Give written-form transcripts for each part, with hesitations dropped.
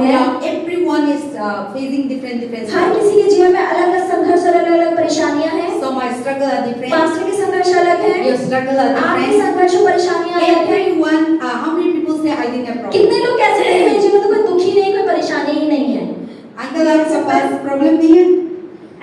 है। Everyone is facing different हर किसी के जीवन में अलग-अलग संघर्ष और अलग-अलग परेशानियां हैं। So my struggle are different. Pastor के संघर्ष अलग है, Your struggle are आपके different. संघर्ष और परेशानियां अलग है। Everyone, how many people say I didn't have problem? कितने लोग कहते हैं मेरे जीवन में तो कोई दुखी नहीं, कोई परेशानी ही नहीं है। Uncle आपके पास problem नहीं है?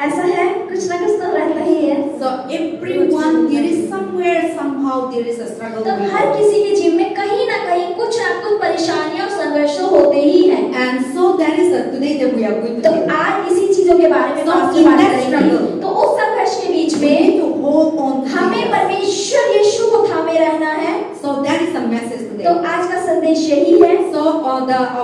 ऐसा है, कुछ ना कुछ तो रहता ही है। So everyone, there is somewhere, somehow there is a struggle. तो हर किसी के जीवन में कहीं ना कहीं कुछ ना कुछ परेशानियां और संघर्ष तो होते ही हैं। And so that is today that we are going तो to do. आज इसी चीजों के बारे में So बात in that करेंगे। struggle, तो उस संघर्ष के बीच We में need to hold on to हमें Jesus. परमेश्वर यीशु को थामे रहना है। So that is the message तो today. आज का संदेश यही है। So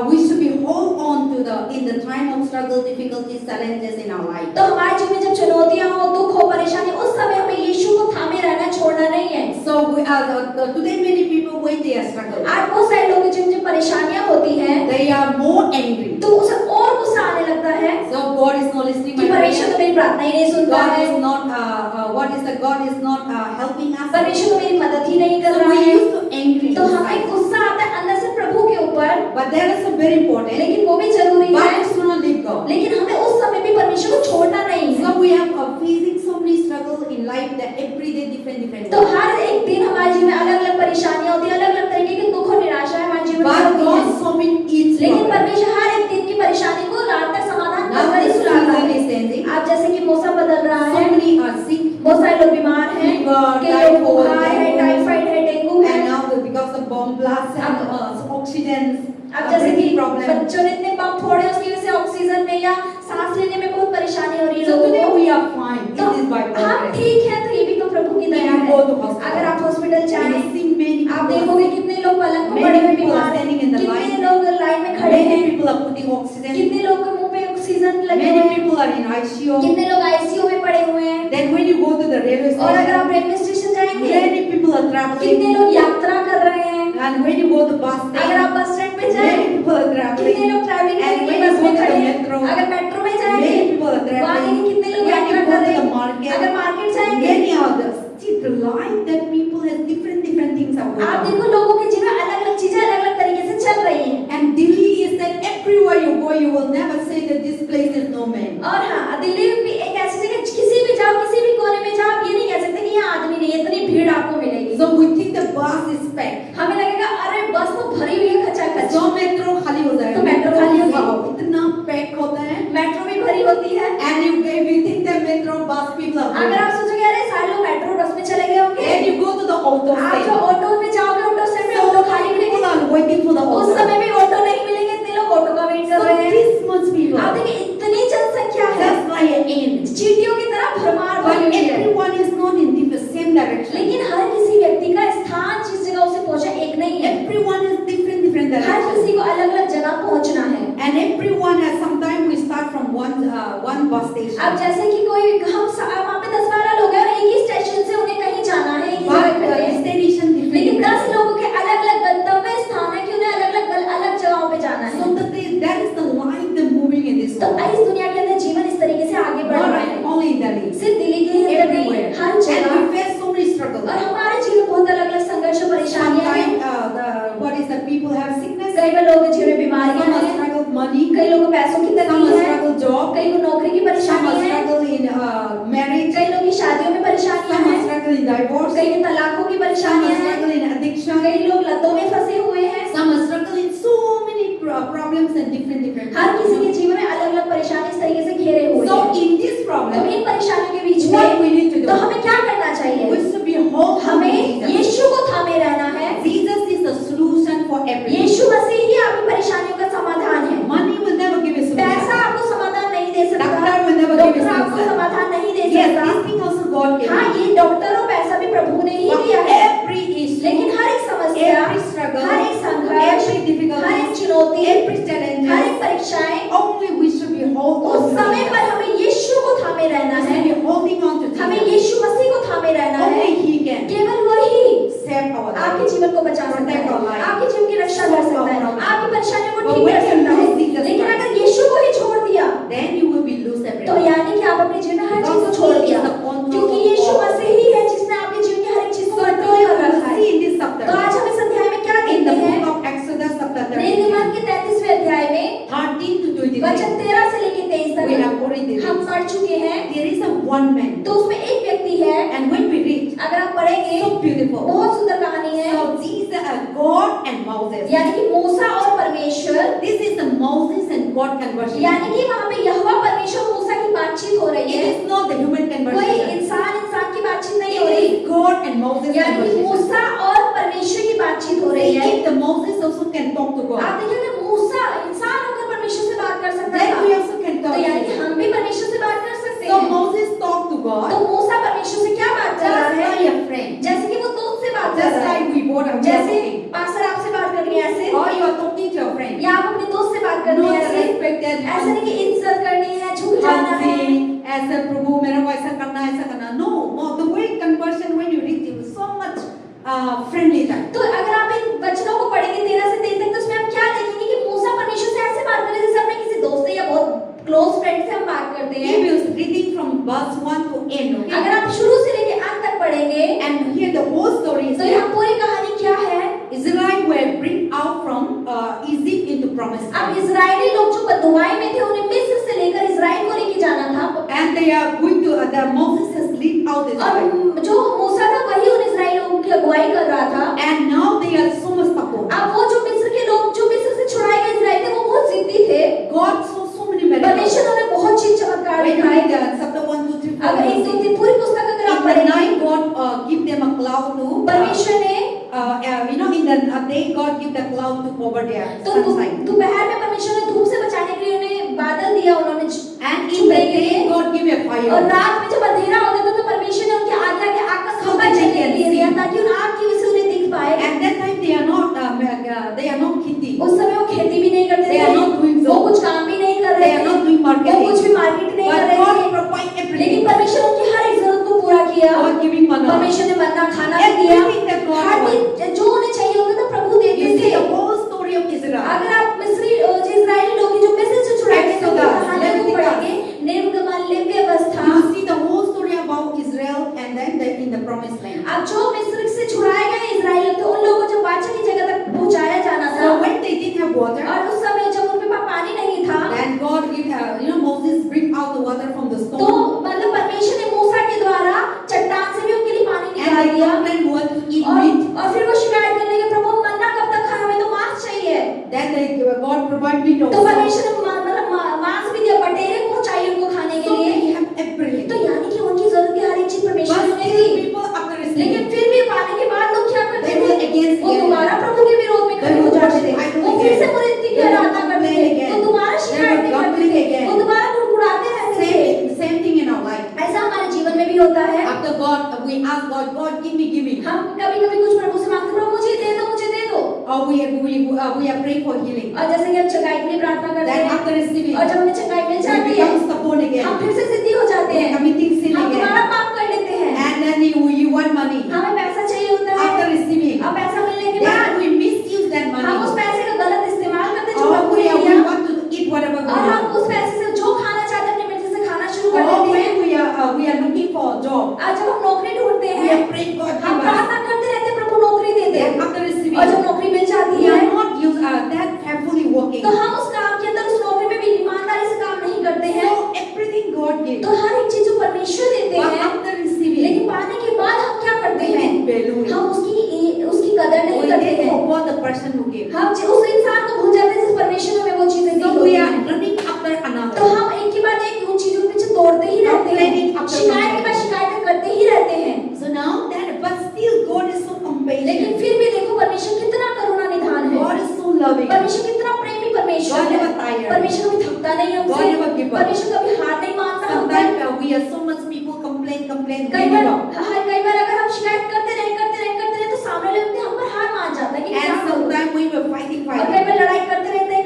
we should be hold on to in the time of struggle, difficulties, challenges in our life. तो हमारे जीवन में जब चुनौतियां हो, दुख हो, परेशानी, उस समय हमें यीशु को थामे रहना, छोड़ना नहीं है। So we are today many people when they are struggling, आज बहुत सारे लोग जिन जिन परेशानियां होती हैं, they are more angry. तो उसे और गुस्सा आने लगता है So God is not listening कि my परमेश्वर तो prayer. मेरी प्रार्थना ही नहीं सुनता God है, is not God is not helping us. परमेश्वर तो मेरी मदद ही नहीं कर So रहा we है। used to angry. तो हमें गुस्सा आता है अंदर से प्रभु के ऊपर, But that is a very important. लेकिन वो भी जरूरी But है। we should not leave God. लेकिन हमें उस समय भी परमेश्वर को छोड़ना नहीं है। So we have facing so many struggles in life that every day different. तो हर एक दिन हमारे जीवन में अलग-अलग परेशानियां होती हैं, अलग-अलग तरीके के दुख और निराशा हमारे जीवन में But होती God है। so many each लेकिन one. परमेश्वर हर एक दिन की परेशानी को रात तक समाधान Now करके this सुनाता season है। is changing. आप जैसे कि मौसम बदल रहा So है, many are sick. बहुत सारे लोग बीमार हैं, Fever, कई लोग बुखार है, typhoid, टाइफाइड है, डेंगू है। And now because of bomb blasts and oxygen अब जैसे कि problem. बच्चों ने इतने बम फोड़े, उसकी वजह से ऑक्सीजन में या सांस लेने में बहुत परेशानी हो रही है So लोगों today को। we are fine. तो It is by God's हम grace. ठीक है, तो ये भी तो प्रभु की दया You है। go to hospital. अगर आप हॉस्पिटल We जाएं, see many आप people. देखोगे कितने लोग पलंग पर Many पड़े हुए people are बीमार हैं, standing in the कितने line. लोग लाइन में खड़े हैं, Many people are putting oxygen. कितने लोग के मुंह पे ऑक्सीजन लगे Many हुए हैं, people are in ICU. कितने लोग आईसीयू में पड़े हुए हैं। Then when you go to the railway और अगर आप station, रेलवे स्टेशन जाएंगे, many people are traveling. कितने लोग यात्रा कर रहे हैं। And when you go to bus अगर आप stand, बस स्टैंड पे जाएं, many people are कितने traveling. लोग ट्रैवलिंग And करके when you बस go में to खड़े the हैं। metro, अगर मेट्रो में many जाएंगे, people are वहाँ traveling. देखिए कितने लोग When यात्रा you कर go रहे to the हैं। market, अगर मार्केट जाएंगे, many others. See the life that people have different things are going आप on. देखो लोगों के जीवन में अलग-अलग चीजें अलग-अलग तरीके से चल रही हैं। And Delhi is that everywhere you go, you will never say that this place is no man. और हाँ, दिल्ली भी एक ऐसी जगह, किसी भी जाओ, किसी भी कोने में जाओ, आप ये नहीं कह सकते कि यहाँ आदमी नहीं है, इतनी भीड़ आपको मिलेगी। So we think the bus is packed. हमें लगेगा अरे बस तो भरी हुई है खचाखच। So metro खाली हो जाएगा. तो metro खाली होगी। Wow, इतना पैक होता है. मेट्रो भी भरी होती है। And we think that metro bus people are अगर आप सोचोगे अरे सारे लोग मेट्रो बस में चले गए होंगे, Then you go to the auto आप जो stand. ऑटो में जाओगे, ऑटो स्टैंड में So ऑटो खाली people मिलेंगे, are waiting for the उस auto. समय भी ऑटो नहीं मिलेंगे, इतने लोग ऑटो का वेट कर So रहे हैं। this much people. आप देखिए इतनी जनसंख्या है, Just like an ant. चींटियों की तरह भरमार But भरी हुई है। everyone is not in the same direction. लेकिन हर किसी व्यक्ति का स्थान जिस जगह उसे पहुंचा एक नहीं है। Everyone is different her direction. किसी को अलग-अलग जगह पहुंचना है। And everyone has sometimes we start from one bus station. अब जैसे कि कोई हम वहाँ पे 10-12 लोग हैं और एक ही स्टेशन से उन्हें कहीं जाना है, एक ही But जगह खड़े हैं। destination लेकिन 10 different. लोगों के अलग-अलग गंतव्य स्थान है कि उन्हें अलग जगहों पे जाना है। So that is the life that moving in this तो world. इस दुनिया के अंदर जीवन इस तरीके से आगे बढ़ रहा है। Not only in Delhi. सिर्फ दिल्ली के ही अंदर नहीं, Everywhere. हर And जगह। we face so many struggles. और हमारे जीवन में बहुत अलग-अलग संघर्ष और परेशानियां हैं। Sometimes the people have sickness. कई बार लोगों के जीवन में बीमारियां Some are हैं, struggle with money. कई लोगों को पैसों की Some तंगी are है, struggle job. कई को नौकरी की Some परेशानी are है, struggle in marriage. कई लोगों की शादियों में परेशानियां Some are हैं, struggle in divorce. कई में तलाकों की Some are परेशानियां हैं, struggle in addiction. कई लोग लतों में फंसे हुए हैं। Some are struggle in so many problems and different. हर किसी के जीवन में अलग-अलग परेशानी इस तरीके से घेरे हुए So हैं। in this तो problem, इन परेशानियों के बीच what we में need to तो do? हमें क्या करना चाहिए? We should be whole. हमें यीशु को थामे रहना है। Jesus is the solution for everything. यीशु मसीह ही आपकी परेशानियों का समाधान है। Money will never give a पैसा solution. आपको समाधान नहीं दे सकता, Doctor will never give doctor a आपको solution. समाधान नहीं दे Yes, सकता। this thing also God gave. हाँ, ये डॉक्टर और पैसा भी प्रभु ने ही But दिया है। every issue, लेकिन हर एक समस्या, every struggle, हर एक संघर्ष, every difficulty, हर एक चुनौती, every हर challenge, एक परीक्षाएं, only we should be hold on उस to समय Jesus. पर हमें यीशु को थामे रहना We है। should be holding on to हमें Jesus. यीशु मसीह को थामे रहना है। Only He can केवल वही save our आपके life. जीवन को बचा सकता Protect our है, life. आपके जीवन की रक्षा कर सकता है, Solve our आपकी परेशानियों को But ठीक when कर you सकता है। lose Jesus लेकिन Christ, अगर यीशु को ही छोड़ दिया Then you will be lose तो everything. यानी कि आप अपने जीवन में हर चीज को Because छोड़ He दिया, is the control क्योंकि of यीशु all. मसीह ही है जिसने आपके जीवन की हर एक चीज को So कंट्रोल today कर we रखा will है। see in this chapter, तो आज हम इस अध्याय में क्या in देखते the हैं? book of Exodus chapter 30, निर्गमन के 33वें अध्याय में third पढ़ चुके हैं, there is a one man. तो उसमें एक व्यक्ति है, And when we read, अगर आप पढ़ेंगे so beautiful. बहुत सुंदर कहानी है। So these are God and Moses. यानी कि मूसा और परमेश्वर, This is the Moses and God conversation. यानी कि वहाँ पे यहोवा परमेश्वर और मूसा की बातचीत हो रही It है, is not the human कोई conversation. इंसान इंसान की बातचीत नहीं हो It रही, is God and Moses यानी कि conversation. मूसा और परमेश्वर की बातचीत हो रही है। If the Moses also can talk to God, आप देखिए अगर मूसा इंसान होकर परमेश्वर से बात कर सकता then था, we also can तो talk to यानी कि God. हम भी परमेश्वर से बात कर सकते So हैं। Moses talked to तो God मूसा परमेश्वर से क्या बात कर रहा just है? like a friend. जैसे कि वो दोस्त से बात कर Just रहा है, like we both are जैसे talking. पास्टर आपसे बात कर रही है ऐसे, Or you are talking to your friend. या आप अपने दोस्त से बात कर रहे Not हैं ऐसे, respected. ऐसा नहीं कि इज्जत करनी है, झुक जाना है। ऐसा प्रभु मेरे को ऐसा करना no the way conversion when you read it so much friendly time. तो अगर आप इन वचनों को पढ़ेंगे 13 से 23 तक, तो उसमें हम क्या देखेंगे कि मूसा परमेश्वर से ऐसे बात कर रहे हैं जैसे अपने किसी दोस्त से या बहुत क्लोज फ्रेंड से हम बात करते हैं। He was reading from verse 1 to end. Okay? अगर आप शुरू से लेके अंत तक पढ़ेंगे, And here the whole story is तो यहाँ पूरी कहानी क्या है? Israel were bring out from Egypt into promised अब land. इजरायली लोग जो बदुआई में थे, उन्हें मिस्र से लेकर इजराइल को लेके जाना था, And they are going to the Moses has lead out Israel. और जो मूसा था वही उन इजराइल लोगों की अगुवाई कर रहा था। And now they are so much support. अब वो जो मिस्र के लोग जो मिस्र से छुड़ाए गए इजराइल थे, वो बहुत जिद्दी थे। God saw so many miracles. परमेश्वर ने बहुत चीज चमत्कार When you दिखाए। read chapter 1, 2, 3, 4, अगर 1 2 3 पूरी पुस्तक अगर आप in the पढ़ेंगे, night God give them a cloud to परमेश्वर ने in the day God give the cloud to cover their तो sunshine. दोपहर में परमेश्वर ने धूप से बचाने के लिए उन्हें बादल दिया, उन्होंने And in the छुपने के day लिए, God give a और fire. रात में जब अंधेरा होता था तो परमेश्वर ने उनके आगे आगे आग का खंभा So they जलने के can लिए see. दिया ताकि उन आग की वजह से उन्हें दिख पाए। At that time they are not खेती. उस समय वो खेती भी नहीं करते They थे, are not doing वो so. कुछ काम भी नहीं कर They रहे are थे, not doing वो marketing. कुछ भी मार्केट नहीं कर But रहे God थे, provide लेकिन everything. परमेश्वर उनकी हर एक जरूरत को पूरा किया। God giving manna. परमेश्वर ने मन्ना खाना भी दिया, Everything that God her wants. दिन जो उन्हें चाहिए होता था प्रभु देते You see थे। the whole story of Israel. अगर आप मिस्री जो इजरायली लोग जो मिस्र से छुड़ाए गए थे, उनकी Exodus, कहानियों को Leviticus. पढ़ेंगे, निर्गमन, लेवी अवस्था, You see the whole story about Israel and then in the promised land. अब जो मिस्र से छुड़ाए गए इजराइल थे, उन लोगों को जब वाचा की जगह तक पहुंचाया जाना था, So when they didn't have water, और उस समय जब उनके पास पानी नहीं था, then God give Moses bring out the water from the तो stone. मतलब परमेश्वर ने मूसा के द्वारा चट्टान से भी उनके लिए पानी And निकाल they दिया, complained what to eat meat. और फिर वो शिकायत करने लगे, प्रभु मन्ना कब तक खाना, हमें तो मांस चाहिए। Then God provide meat तो also. परमेश्वर ने मतलब मांस भी दिया, बटेरे पहुंचाई उनको खाने के So लिए। they have everything. तो यानी कि उनकी जरूरत की हर एक चीज परमेश्वर But ने उन्हें still दी, people after लेकिन receiving, फिर भी पाने के बाद लोग क्या करते they were थे? against वो it. दोबारा प्रभु के विरोध में खड़े हो जाते थे, वो फिर से मूर्ति की आराधना करते थे, वो दोबारा शिकायत करते थे, वो दोबारा गुड़गुड़ाते रहते थे। Same thing in our life. ऐसा हमारे जीवन में भी होता है। After God, we ask God, give me. हम कभी-कभी कुछ प्रभु से मांगते, प्रभु मुझे दे दो। Or we are praying for healing. और जैसे कि हम चंगाई के लिए प्रार्थना करते Then हैं, after receiving, और जब हमें चंगाई मिल we जाती है, become stubborn हम again. फिर से जिद्दी हो जाते We are हैं, committing sin हम again. दोबारा पाप कर लेते हैं, And then you want money. हमें पैसा चाहिए होता After है, receiving, अब पैसा मिलने के then बाद we misuse that हम उस money. पैसे का गलत इस्तेमाल करते हैं जो Or प्रभु we ने दिया, want to eat whatever we और हम want. उस पैसे से जो खाना चाहते हैं अपनी मर्जी से खाना शुरू कर Or देते हैं। when we are looking for a job, आज जब हम नौकरी ढूंढते we हैं, are praying God हम give us. प्रार्थना करते रहते हैं, प्रभु नौकरी दे दे, Then after receiving, और जब नौकरी मिल जाती we है, are not that carefully working. तो हम उस काम के अंदर उस नौकरी में भी ईमानदारी से काम नहीं करते हैं। So everything God gives. तो हर एक चीज जो परमेश्वर देते But हैं, after receiving, लेकिन पाने के बाद हम क्या करते हैं? value. हम उसकी कदर नहीं We करते didn't हैं, forget the person who gave. हम उस इंसान को भूल जाते हैं जिस परमेश्वर ने हमें वो चीजें दी So होती we are हैं। running after तो another. हम एक के बाद एक उन चीजों के पीछे दौड़ते ही रहते Complaining हैं, after शिकायत के बाद शिकायतें करते ही रहते हैं। So now that, but still God is so compassionate. लेकिन फिर भी देखो परमेश्वर कितना करुणा निधान है, God is so loving. परमेश्वर कितना प्रेमी परमेश्वर God है, never tired. परमेश्वर कभी थकता नहीं God हमसे, never give up. परमेश्वर कभी हार नहीं मानता हमसे। Sometimes we are so much people complain, कई give बार up. अगर हम शिकायत करते रहे तो सामने वाले व्यक्ति हम पर हार मान जाता है कि क्या And करूं? sometimes we were fighting. और कई बार लड़ाई करते रहते हैं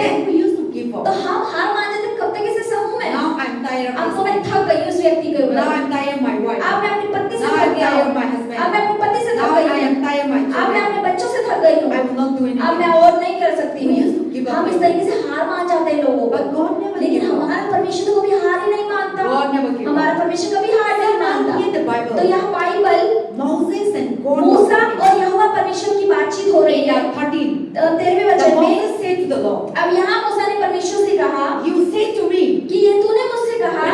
Then we used to give तो up. हम हार मान जाते हैं, कब तक इसे सहूं मैं? Now I'm tired अब of तो मैं this. थक गई उस व्यक्ति के Now ऊपर, I'm tired of my wife. अब मैं अपनी पत्नी से Now थक I'm गया tired हूं, of my husband. अब मैं अपनी पति से Now थक गई I हूं, am tired of my अब मैं children. अपने बच्चों से थक गई हूं, I will not do अब मैं anything. और नहीं कर सकती We used to give हूँ। up. हम इस तरीके से हार मान जाते हैं लोगों But को, God never लेकिन give up. हमारा परमेश्वर तो कभी हार ही नहीं मानता, God never give हमारा up. परमेश्वर कभी हार नहीं मानता। Here the Bible. तो यहाँ बाइबल Moses and God. मूसा और यहोवा परमेश्वर की बातचीत हो रही है। 13. 13वें The वचन में, Moses said to the Lord, अब यहाँ मूसा ने परमेश्वर से कहा "You say to me, कि ये तूने मुझसे कहा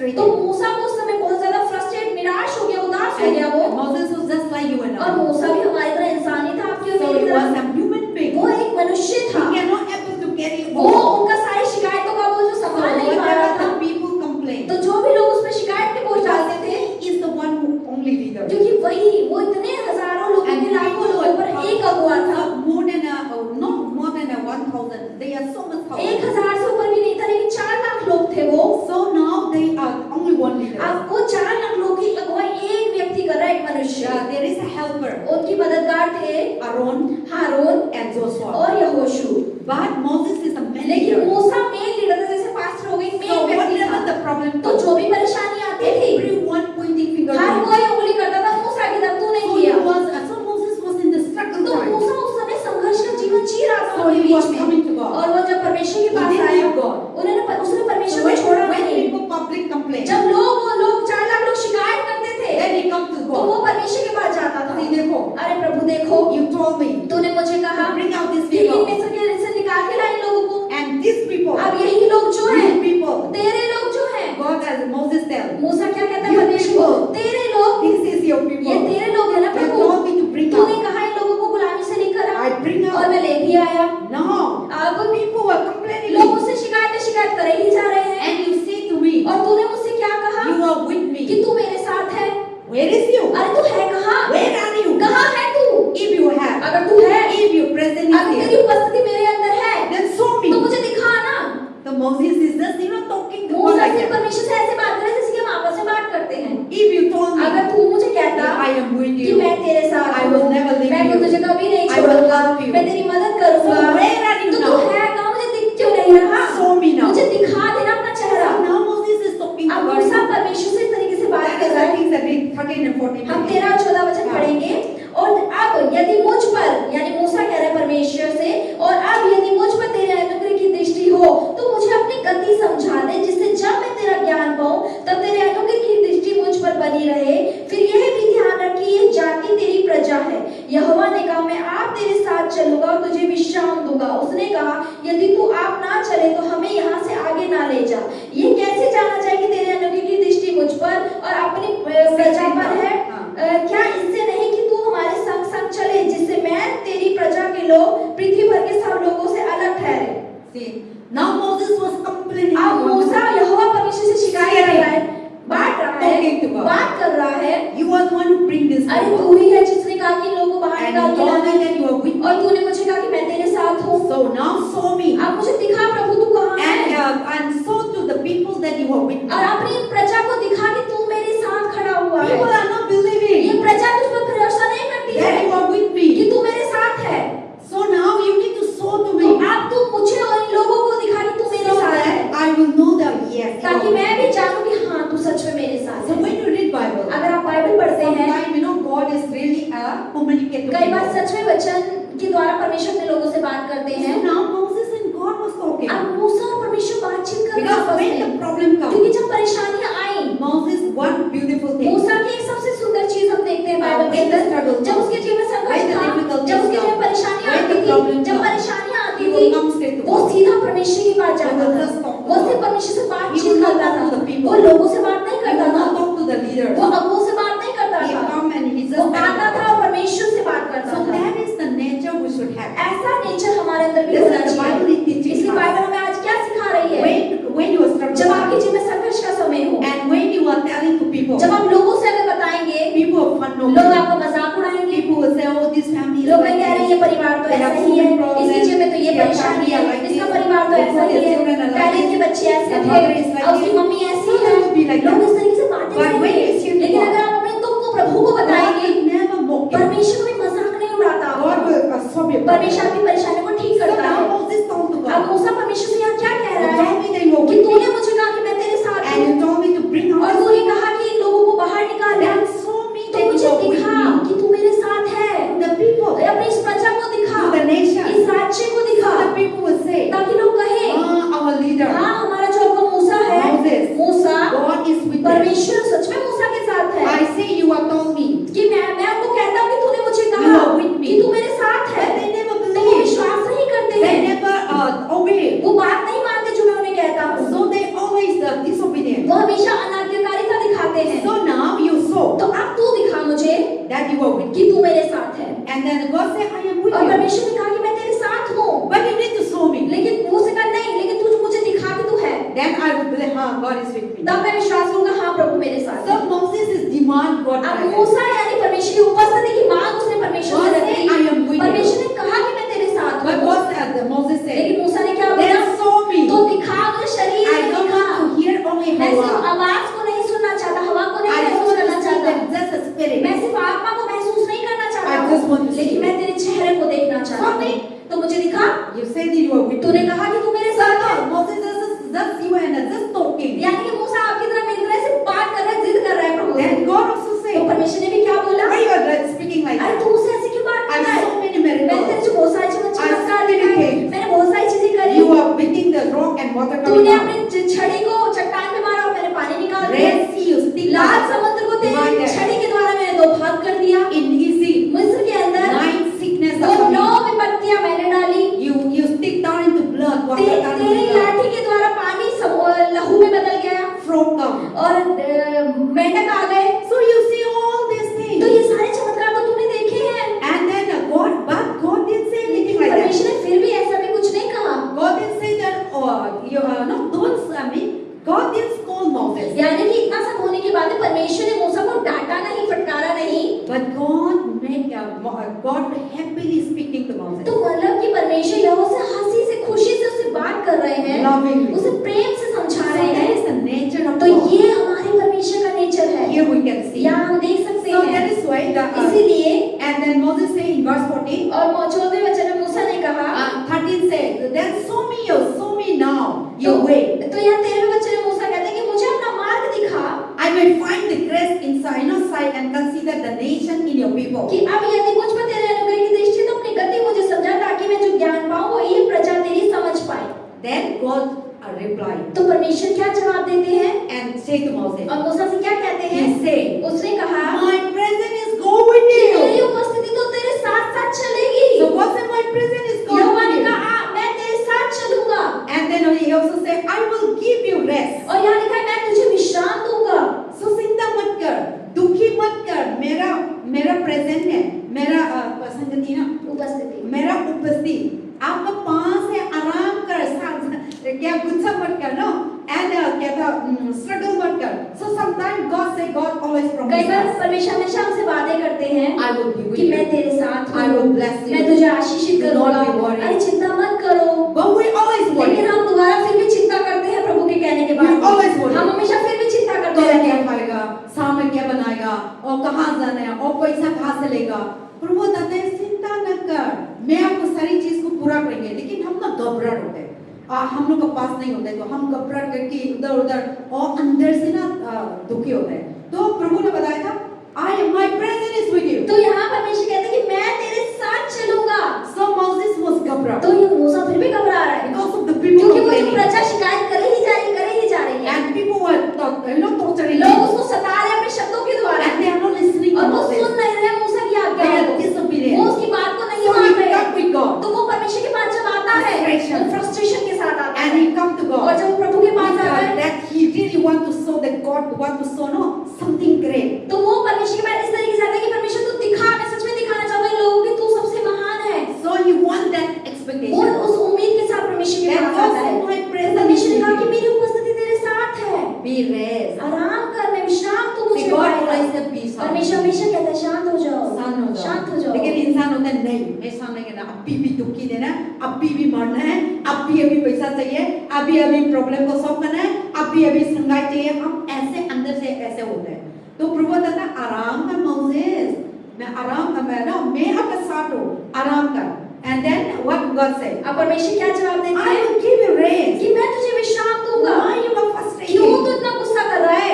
frustrated. तो मूसा को उस समय बहुत ज्यादा फ्रस्ट्रेट, निराश हो गया, उदास हो गया वो। And Moses was just like you and और I. मूसा भी हमारी तरह इंसान ही था, आपकी और So मेरी he was तरह। a human being. वो एक मनुष्य He था। cannot able to carry वो all. उनका सारी शिकायतों का बोझ जो So संभाल नहीं पा रहा whatever था, the people complain, तो जो भी लोग उस पर शिकायत के बोझ डालते थे, he is the one who only leader. क्योंकि वो इतने हजारों लोगों And के, लाखों लोगों पर एक अगुवा था। more than not more than 1,000. They are so much powerful. 1000 से ऊपर भी नहीं था, लेकिन 4 लाख लोग थे वो। So now they are only one leader. अब वो 4 लाख लोग की अगुवाई एक व्यक्ति कर रहा है, एक मनुष्य। There is a helper, उनकी मददगार थे Aaron हारून and Joshua. और यहोशू। But Moses is the main लेकिन leader. मूसा मेन लीडर था, जैसे पास्टर हो गई, So मेन व्यक्ति whatever था। the problem तो जो भी परेशानी आती थी, everyone pointing finger her at him. कोई उंगली करता था, मूसा की तरफ, तू नहीं So किया। so Moses was in the struggle तो time. मूसा उस समय संघर्ष का जीवन जी रहा था So उनके he was बीच में। coming to God. और वो जब परमेश्वर के He पास didn't आया, leave God. उसने So परमेश्वर को छोड़ा when नहीं। people public complain, जब लोग 4 लाख लोग शिकायत करते थे, then he comes to तो वो God. परमेश्वर के पास जाता था। See, देखो, अरे प्रभु देखो, you told me तूने मुझे कहा to bring out these कि people. इनमें से निकाल के ला इन लोगों को। And these people, अब यही लोग जो हैं, these people, तेरे लोग जो हैं, God as Moses tell, मूसा क्या कहता है You परमेश्वर को, people. तेरे लोग, this is your ये people. तेरे लोग हैं ना You Prabhu. told me to bring तूने out. कहा इन लोगों को गुलामी से लेकर आ, I bring और out. मैं ले भी आया। No, अब people were complaining. लोग मुझसे शिकायत करे ही जा रहे हैं, And you say to me, और तूने मुझसे क्या कहा you are with me. कि तू मेरे साथ है। Where is you? अरे तू है कहाँ? Where are you? कहाँ है तू? If you have, अगर तू है, if your presence अगर is तेरी here, उपस्थिति मेरे अंदर है, then show तो me. मुझे दिखा ना। So Moses is just talking to God Musa like सिर्फ that. परमेश्वर से ऐसे बात करे जैसे कि हम आपस में बात करते हैं। If you told me, अगर तू मुझे कहता I am with कि you, मैं तेरे साथ I हूँ, will never leave मैं you. तुझे कभी नहीं I will छोड़ूंगा, help you. मैं तेरी मदद करूंगा, So where are you तो now? तू है कहाँ? मुझे दिख क्यों नहीं रहा? Show me now. मुझे दिखा देना अपना चेहरा। So now Moses is talking to अब God. मूसा परमेश्वर से इस तरीके से बात That कर is, रहा I है। think, that read 13 and 14. हम 13 और 14 वचन हाँ। पढ़ेंगे। और अब यदि मुझ पर, यानी मूसा कह रहा है परमेश्वर से, और अब यदि मुझ पर तेरे अनुग्रह की दृष्टि हो तो मुझे अपनी गति समझा दे, जिससे जब मैं तेरा ज्ञान पाऊं तब तेरे अनुग्रह की दृष्टि मुझ पर बनी रहे। फिर यह भी ध्यान रख कि ये जाति तेरी प्रजा है। यहोवा ने कहा, मैं आप तेरे साथ चलूंगा और तुझे विश्राम दूंगा। उसने कहा, यदि तू आप ना चले तो हमें यहाँ से आगे ना ले जा। ये कैसे जाना जाए कि तेरे अनुग्रह की दृष्टि मुझ पर और अपनी प्रजा पर है? क्या इससे नहीं कि तू हमारे संग संग चले, जिससे मैं तेरी प्रजा के लोग पृथ्वी भर के सब लोगों से अलग ठहरे। See, now Moses was complaining. अब to God. मूसा यहोवा परमेश्वर से शिकायत कर रहा है, बात रहा Talking to है, God. बात कर रहा है। You are the one who bring this अरे people. तू ही है जिसने कहा कि इन लोगों को बाहर And निकाल you के told लाना me है, that you are with me. और तूने मुझे कहा कि मैं तेरे साथ हूँ। So now show me. अब मुझे दिखा प्रभु तू कहाँ है, And show to the people that you are with me. और अपनी प्रजा को दिखा कि तू मेरे साथ खड़ा हुआ है। People are not believing ये प्रजा तुझ पर भरोसा नहीं करती that है you are with कि me. तू मेरे साथ है। So now you need to show to तो me. अब तू मुझे और इन लोगों को दिखा कि तू मेरे So साथ है, that I will know that yes. you ताकि are मैं with भी me. जानूं कि हाँ तू सच में मेरे साथ So है। when you read Bible, अगर आप बाइबल पढ़ते हैं, sometimes God is really communicating. कई बार सच में वचन के द्वारा परमेश्वर अपने लोगों से बात करते हैं। So now Moses and God was talking. अब मूसा और परमेश्वर बातचीत कर रहे हैं Because आपस when में, the problem comes, क्योंकि जब परेशानियां आई, Moses one beautiful thing. मूसा की एक सबसे सुंदर चीज हम देखते हैं बाइबल के When the अंदर, struggle जब comes, उसके जीवन में संघर्ष when the था, difficulties जब उसके जीवन में come, परेशानियां when आती the थी, problem जब comes, परेशानियां आती he थी, will come straight to वो God. सीधा परमेश्वर के पास जाता He will था। just talk to वो God. सिर्फ परमेश्वर से He बातचीत will not करता talk to the था, people. वो लोगों से बात नहीं He करता will था, not talk to the leaders. वो अगुओं से बात नहीं करता He था, come and he वो just आता था और परमेश्वर से बात करता So था। that is the nature we should have. ऐसा नेचर हमारे अंदर भी This होना is the Bible चाहिए। is teaching इसलिए us. बाइबल हमें आज क्या सिखा रही है? When you are जब struggling, आपके जीवन में संघर्ष का समय हो, and when you are telling to people, जब आप लोगों से अगर बताएंगे, people are fun लोग over. आपका मजाक उड़ाएंगे, People will say, oh, this family is लोग like कह रहे हैं ये this. परिवार तो They ऐसा have ही so है, many problems. इसके जीवन में तो ये Their परेशानी family है, are like इसका this. परिवार तो Their ऐसा ही है, children are like पहले this. इनके बच्चे ऐसे Their थे, mother is like अब उसकी this. मम्मी ऐसी So है, they will be like लोग that. इस तरीके से बातें But when करेंगे। you see लेकिन God, अगर आप अपने दुख को प्रभु को God बताएंगे, will never mock you. परमेश्वर कभी मजाक नहीं उड़ाता, God will solve your परमेश्वर problem. आपकी परेशानी को ठीक So करता now है। Moses told to अब God, मूसा परमेश्वर से यहाँ क्या कह you रहा told है me that you are कि with me, तूने मुझे कहा कि मैं तेरे साथ and हूँ, you told me to bring और out तूने कहा कि इन लोगों को बाहर निकाल ले, then show me तो that you मुझे are with दिखा me. कि तू मेरे साथ है। The people, अपनी इस प्रजा को दिखा, to the nation, इस राज्य को दिखा, the people will say, ताकि लोग कहें, our leader, हाँ हमारा जो आपका मूसा है, Moses, Musa, God is with us. परमेश्वर सच में मूसा के साथ है। I say you are told me, कि मैं उनको कहता हूँ कि तूने मुझे You कहा are with me. कि तू मेरे साथ है, but they never तो वो believe. विश्वास नहीं करते They हैं, never obey. वो बात कर नहीं, लेकिन तू मुझे दिखा कि तू है। Then I would believe, God is with me. तब मैं विश्वास करूंगा, हाँ प्रभु मेरे साथ So है। Moses is demand God अब presence. मूसा यानी परमेश्वर की उपस्थिति की मांग उसने परमेश्वर God से said, रखी। I am with you. परमेश्वर ने कहा कि मैं तेरे साथ But हूँ, what Moses said? लेकिन मूसा ने क्या बोला? Then show me. तो दिखा मुझे शरीर I में don't दिखा। want to hear only मैं सिर्फ Hawa. आवाज को नहीं सुनना चाहता, हवा को नहीं I don't महसूस want करना to see चाहता, them just a spirit. मैं सिर्फ आत्मा को महसूस नहीं करना I चाहता just want to see लेकिन मैं तेरे चेहरे को देखना चाहता Show me. हूँ। तो मुझे दिखा। You said that you were with me. तूने कहा कि तू मेरे So साथ है। no, Moses just you and just talking. यानी कि मूसा आपकी तरह मेरी तरह से बात कर रहा है, जिद कर रहा है प्रभु से। Then God also तो said, परमेश्वर ने भी क्या बोला? why you are speaking like अरे that? तू मुझसे ऐसे क्यों बात कर I रहा है? so many मैंने तेरे miracles. जो बहुत सारी चमत्कार I दिखाए, did. मैंने बहुत सारी चीजें करी। You are beating the rock and water coming तूने out. अपनी छड़ी को चट्टान पे मारा और मैंने पानी निकाल दिया। Red Sea, you stick Lal out. समुद्र को तेरी Divided. छड़ी के द्वारा मैंने दो भाग कर दिया। In Egypt, मिस्र के अंदर 9 sickness वो are 9 coming. विपत्तियां मैंने डाली। You stick down into blood, water coming तेरी out. लाठी के द्वारा पानी लहू में बदल गया Frog come. और मेंढक आ गए। So you see all these तो things. ये सारे चमत्कार तो तूने देखे हैं। And then God didn't say anything like that. परमेश्वर ने फिर भी ऐसा भी कुछ नहीं कहा। God didn't say that, God didn't scold Moses. यानी कि इतना सब होने के बाद में परमेश्वर ने मूसा को डांटा नहीं, फटकारा नहीं। But God happily speaking to Moses. तो मतलब कि परमेश्वर यहोवा से हंसी से खुशी से उससे बात कर रहे हैं, Lovingly. उसे प्रेम से समझा So रहे that हैं। is the nature of तो God. ये हमारे परमेश्वर का नेचर है। Here we can see. यहाँ हम देख सकते So हैं। that is why इसीलिए and then Moses say in verse 14, और 14वें वचन में मूसा ने कहा, 13 says, then show me now your way. तो यहाँ 13वें वचन में मूसा कहते हैं कि मुझे अपना मार्ग दिखा I will find the grace inside your sight and consider the nation in your people. कि अब यदि मुझ पर तेरे अनुग्रह की दृष्टि तो अपनी गति मुझे समझा ताकि मैं जो ज्ञान पाऊं वो ये प्रजा तेरी समझ पाए। Then God replied तो परमेश्वर क्या जवाब देते हैं and say to Moses, और मूसा से क्या कहते हैं? he said, उसने कहा my presence is go with कि मेरी you. उपस्थिति तो तेरे साथ साथ चलेगी। So God said, my presence is go Jehovah with ने you. कहा मैं तेरे साथ चलूंगा। And then he also said, I will give you rest. और यहाँ लिखा है मैं तुझे विश्राम दूंगा। So चिंता मत कर, दुखी मत कर, मेरा प्रेजेंट है, मेरा संगति ना, उपस्थिति मेरा उपस्थिति आपका पास है, आराम कर, क्या गुस्सा मत कर, नो, and क्या था, struggle मत कर. So sometimes God always कई promises बार us, परमेश्वर हमेशा हमसे वादे करते हैं I will be with कि मैं you, तेरे साथ I हूँ, will bless मैं you. तुझे आशीषित Do करूंगा। not be worried. अरे चिंता मत करो। But we always worry. लेकिन हम दोबारा फिर भी चिंता करते हैं प्रभु के कहने के We always बाद। worry. हम हमेशा फिर भी चिंता करते कल रहते क्या हैं। खाएगा, शाम में क्या बनाएगा, और कहाँ जाना है, और पैसा कहाँ से लेगा. प्रभु बताते हैं चिंता न कर, मैं आपको सारी चीज को पूरा करेंगे. लेकिन हम ना घबराहट होते हैं, हम लोग के पास नहीं होते, तो हम घबराहट करके इधर उधर और अंदर से ना दुखी होते हैं. तो प्रभु ने बताया था, my presence is with you. तो यहाँ परमेश्वर कहते हैं कि मैं तेरे साथ चलूंगा। So Moses was घबराहट. तो ये मूसा फिर भी घबरा रहा है Because of the people क्योंकि वो जो complaining. प्रजा शिकायत करे ही जा रही है। And people were torturing लोग him. उसको सता रहे हैं अपने शब्दों के द्वारा And they are not listening और to वो Moses. सुन नहीं रहे मूसा की They आज्ञा are को। disobedient. वो उसकी बात को नहीं So मान he रहे। come with God. तो वो परमेश्वर के पास जब आता है Frustration. वो फ्रस्ट्रेशन के साथ आता And है he come to और God. जब वो प्रभु के पास आता है That he really want to show that God want to show no something great. तो वो परमेश्वर के पास इस तरीके से आता है कि परमेश्वर तू दिखा, मैं सच में दिखाना चाहता हूँ लोगों कि तू सबसे महान है। So he want that वो expectation. उस उम्मीद के साथ परमेश्वर के That पास God आता है। said, my presence परमेश्वर ने is कहा with कि you. मेरी उपस्थिति तेरे साथ है, Be rest. आराम कर, मैं विश्राम तू मुझे See, God पाएगा। always said peace. परमेश्वर हमेशा कहता है शांत हो जाओ, शांत हो जाओ. शांत हो जाओ। लेकिन इंसान होता है नहीं, मैं शांत नहीं करना, अभी भी दुखी देना, अभी भी मरना है, अभी पैसा चाहिए, अभी प्रॉब्लम को सॉल्व करना है, अभी संगाई चाहिए. हम ऐसे अंदर से ऐसे होते हैं. तो प्रभु कहता आराम कर मोसेस, मैं आराम कर, मैं आपके साथ हूँ, आराम कर. And then what God said? अब परमेश्वर क्या जवाब देते I हैं will give you rest. कि मैं तुझे विश्राम दूंगा। Why you are क्यों frustrated? तू इतना गुस्सा कर रहा है?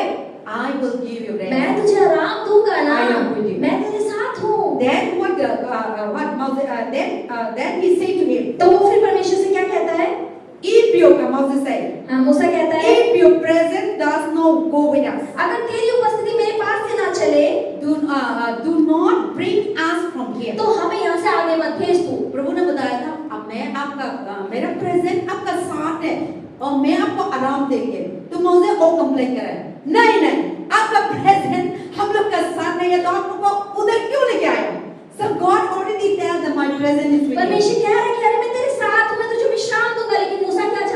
I will give you मैं rest. तुझे आराम दूंगा ना, I am with you. मैं तेरे साथ हूँ। Then what Moses then he said to him, तो वो फिर परमेश्वर से क्या कहता है? if your Moses said, हाँ, मूसा कहता है if your presence does not go with us, अगर तेरी उपस्थिति मेरे पास से ना चले do not bring us from here. तो हमें यहाँ से आगे मत भेज तू। प्रभु ने बताया था, अब मैं आपका मेरा प्रेजेंट आपका साथ है और मैं आपको आराम देंगे. तो मोसे और कंप्लेन कर रहा है, नहीं आपका प्रेजेंट हम लोग का साथ नहीं है, तो आप लोग को उधर क्यों लेके आए? So God already tells that my presence is with you. परमेश्वर कह रहा है कि अरे मैं तेरे साथ हूँ, मैं तुझे विश्राम दूंगा। लेकिन मूसा क्या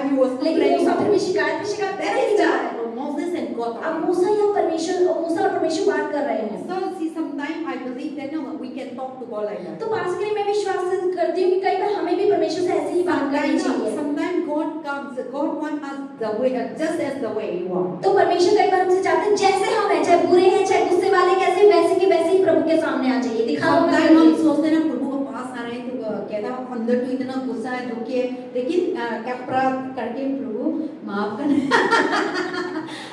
he was लेकिन complaining. मूसा फिर भी शिकायत पे शिकायत That कर ही is जा रहा है। Moses and God. अब मूसा और परमेश्वर बात कर रहे हैं। So see, sometimes I believe that no, we can talk to God like that. तो पास के लिए मैं विश्वास करती हूँ कि कई बार हमें भी परमेश्वर से ऐसे ही बात करनी चाहिए। Sometimes God comes, God wants us the way, just as the way you are. तो परमेश्वर कई बार हमसे चाहते हैं जैसे हम हैं, चाहे बुरे हैं चाहे गुस्से वाले कैसे, वैसे के वैसे ही प्रभु के सामने आ जाइए, दिखावा मत Sometimes हम करिए। सोचते हैं ना प्रभु के पास आ रहे हैं तो कहता है अंदर तो इतना गुस्सा है दुखी है, लेकिन कैप्रा करके प्रभु माफ करना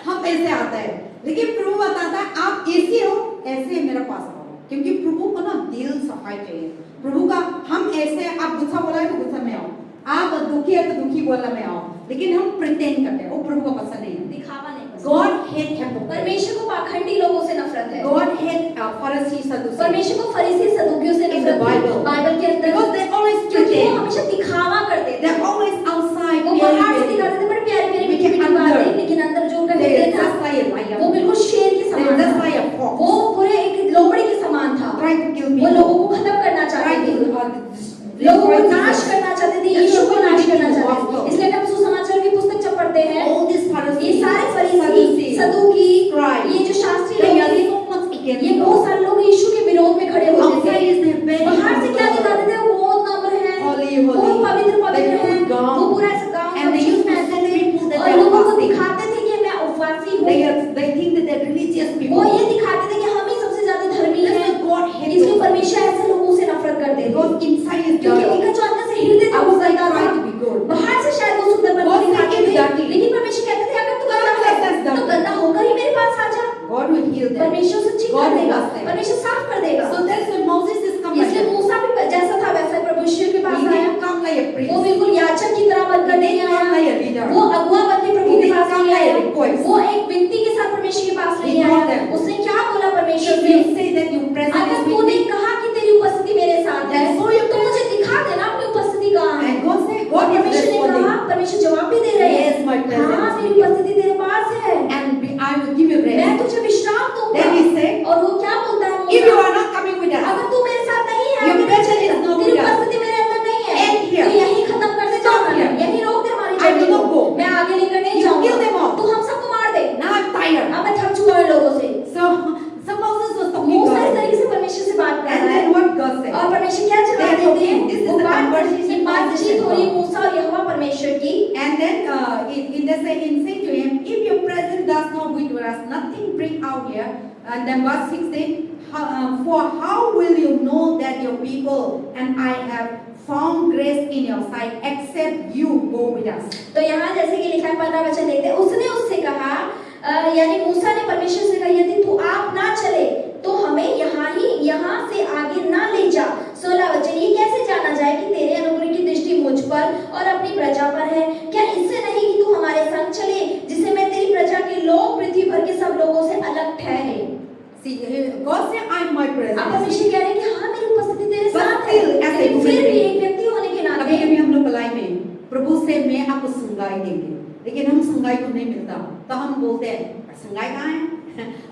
हम ऐसे आता है, लेकिन प्रभु बताता है आप ऐसे हो, ऐसे मेरे पास आओ, क्योंकि प्रभु को ना दिल सफाई चाहिए। प्रभु का हम ऐसे, आप गुस्सा बोला है तो गुस्सा में आओ, आप दुखी है तो दुखी बोला में आओ, लेकिन हम प्रिटेंड करते हैं, वो प्रभु को पसंद नहीं है। दिखावा नहीं पसंद। God hate hypocrite. परमेश्वर को पाखंडी लोगों से नफरत है। God hate Pharisees, Sadducees. परमेश्वर को फरीसी सदुकियों से In the नफरत है। Bible. बाइबल के अंदर Because they always क्योंकि वो pretend. हमेशा दिखावा करते थे। They're always outside. वो बाहर से दिखाते थे बड़े प्यारे प्यारे मीठी मीठी बातें, लेकिन अंदर जो उनका हृदय था Just like a lion. वो बिल्कुल शेर के They're समान just था। like a fox. वो पूरे एक लोमड़ी के समान था। Trying to kill वो people. लोगों को खत्म करना चाहते Trying थे, to लोगों को नाश करना चाहते थे, यीशु को नाश करना चाहते थे। इसलिए हम सुसमाचार की पुस्तक जब पढ़ते हैं, all these ये Pharisees, सारे फरीसी, Sadducees, सदूकी, scribes, ये जो शास्त्री they लोग are थे, so much against ये God. बहुत सारे लोग यीशु के विरोध में खड़े होते Outside थे। is their very बाहर से क्या humble. दिखाते थे, वो बहुत नम्र है, Holy, बहुत holy. पवित्र They पवित्र है, put gown. वो पूरा ऐसा गाउन And they सब used to पहनते show थे people that और they are लोगों को fasting. दिखाते थे कि मैं उपवासी हूँ। They think that they're religious वो people. ये दिखाते थे कि हम ही सबसे ज्यादा धर्मी हैं। That's why God hates इसलिए those. परमेश्वर ऐसे लोगों से नफरत करते थे, Because inside is क्योंकि dark. उनका जो अंदर से हृदय था वो Outside गंदा try था। to be good. बाहर से शायद वो सुंदर बन God के दिखाते said थे, it's dirty. लेकिन परमेश्वर कहते थे अगर तू गंदा God says that's है तो dirty. गंदा होकर ही मेरे पास आ जा। God will heal them. परमेश्वर से ठीक God कर will देगा, bless them. परमेश्वर साफ कर देगा। So that's when Moses is coming. इसलिए मूसा भी जैसा था वैसा प्रभु यीशु के पास He आया। didn't come like a वो priest. बिल्कुल याजक की तरह बनकर He नहीं didn't come आया, like a leader. वो अगुआ बन के प्रभु He के didn't पास come नहीं like a आया, request. वो एक विनती के साथ परमेश्वर के पास नहीं He आया। told them, उसने क्या बोला परमेश्वर If से, you say that you present अगर is with तूने me, कहा कि तेरी उपस्थिति मेरे साथ है then so you तो मुझे दिखा देना अपनी उपस्थिति कहाँ है। and God said, और God is परमेश्वर ने कहा, responding. परमेश्वर जवाब भी दे रहे Yes, my हैं, presence हाँ is मेरी with you. उपस्थिति तेरे पास है, And I will give you मैं rest. तुझे विश्राम दूंगा। Then he said, और वो क्या बोलता है if you Musa, are not coming with us, अगर तू मेरे साथ नहीं है, Your आगे नहीं presence चलेगा, is not तेरी with us. उपस्थिति मेरे अंदर नहीं है, End here. तो यही खत्म कर दे, Stop जाओ, here. यही रोक दे हमारी I will जर्नी not को, go. मैं आगे लेकर नहीं You kill them जाऊंगा, all. तू हम सबको मार दे, now I'm tired. अब मैं थक चुका हूं लोगों से। So Moses was talking मूसा इस God. तरीके से परमेश्वर से बात कर And रहा है, then what God said? और परमेश्वर क्या जवाब They're देते हैं, talking. This is वो the बात conversation बातचीत हो रही है मूसा और यहोवा परमेश्वर की। And then they say to him, if your presence does not with us, nothing bring out here. And then verse 16, for how will you know that your people and I have found grace in your sight, except you go with us? तो यहाँ जैसे कि लिखा है 15 वचन देखते हैं, उसने उससे कहा, यानी मूसा ने परमेश्वर से कहा, यदि तू आप ना चले तो हमें यहाँ से आगे ना ले जा। 16 वचन, ये कैसे जाना जाए कि तेरे अनुग्रह की दृष्टि मुझ पर और अपनी प्रजा पर है? क्या इससे नहीं कि तू हमारे संग चले, जिससे मैं तेरी प्रजा के लोग पृथ्वी भर के सब लोगों से अलग ठहरे। See, God said, I'm my अब presence. परमेश्वर कह रहे हैं कि हाँ मेरी उपस्थिति तेरे But साथ है, still, as a लेकिन फिर human भी being, एक व्यक्ति होने के नाते कभी-कभी हम लोग भलाई में प्रभु से मैं आपको संगाई देंगे, लेकिन हम संगाई को नहीं मिलता, तो हम बोलते हैं संगाई कहाँ है?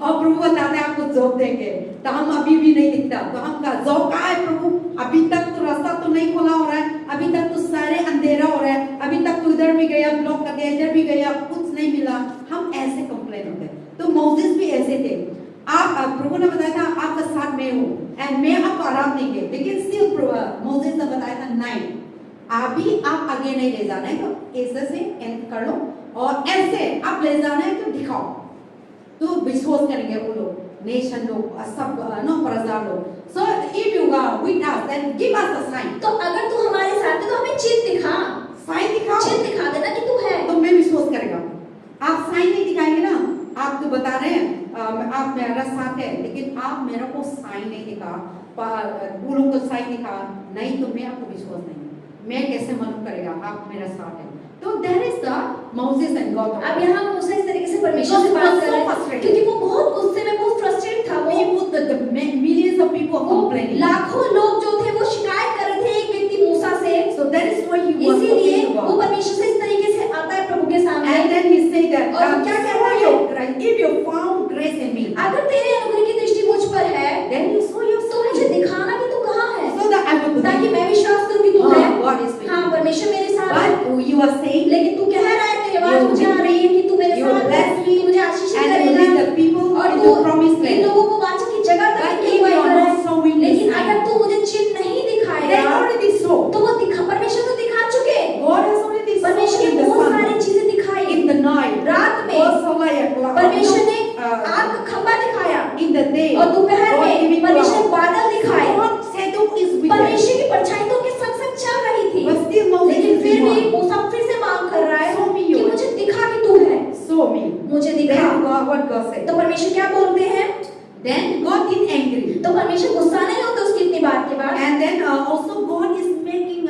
और प्रभु बताते हैं आपको जॉब देंगे, तो हम अभी भी नहीं दिखता, तो हम कहा जॉब कहाँ है प्रभु? अभी तक तो रास्ता तो नहीं खुला हो रहा है, अभी तक तो सारे अंधेरा हो रहा है, अभी तक तो इधर भी गया ब्लॉक कर दिया, इधर भी गया कुछ नहीं मिला, हम ऐसे कंप्लेन होते हैं। तो मोसेस भी ऐसे थे, आप प्रभु ने बताया था आपका साथ में हूँ एंड मैं आपको आराम देंगे, लेकिन स्टिल मोसेस ने बताया था नहीं, अभी आप आगे नहीं ले जाना है, तो ऐसे से एंड कर लो और ऐसे आप ले जाना है तो दिखाओ, तो विश्वास करेंगे वो लोग, नेशन लोग, सब नो प्रजा लोग। So if you go with us then give us the sign. तो अगर तू हमारे साथ है तो हमें चिन्ह दिखा, साइन दिखाओ, चिन्ह दिखा देना कि तू है। तो मैं विश्वास करेगा। आप साइन नहीं दिखाएंगे ना, आप तो बता रहे हैं आप मेरा साथ है, लेकिन आप मेरे को साइन नहीं दिखा, वो लोग को साइन दिखा नहीं, तो मैं आपको विश्वास नहीं, मैं कैसे मालूम करेगा आप मेरा साथ है? तो there is the Moses and God. अब यहाँ मूसा इस तरीके से परमेश्वर से बात कर रहा है, क्योंकि वो बहुत गुस्से में, बहुत फ्रस्ट्रेट था। वो millions of people are complaining. लाखों लोग जो थे वो शिकायत कर रहे थे एक व्यक्ति मूसा से। So that is why he was इसीलिए talking वो about. परमेश्वर से इस तरीके से आता है प्रभु के सामने। And then he said that और क्या कहता है? if you found grace in me, अगर तेरे अनुग्रह की दृष्टि मुझ पर है, then you saw your तो मुझे दिखाना कि तू कहाँ है, so that I will ताकि believe. मैं विश्वास करूँ कि तू है। God is with हाँ, you. परमेश्वर मेरे साथ है। But you are saying लेकिन तू कह इसलिए मूसा फिर से मांग कर रहा है Show me कि your- मुझे दिखा कि तू है, Show me. मुझे दिखा। Then what God said. तो परमेश्वर क्या बोलते हैं? Then God is angry. तो परमेश्वर गुस्सा नहीं होता उसकी इतनी बात के बाद। And then also God is making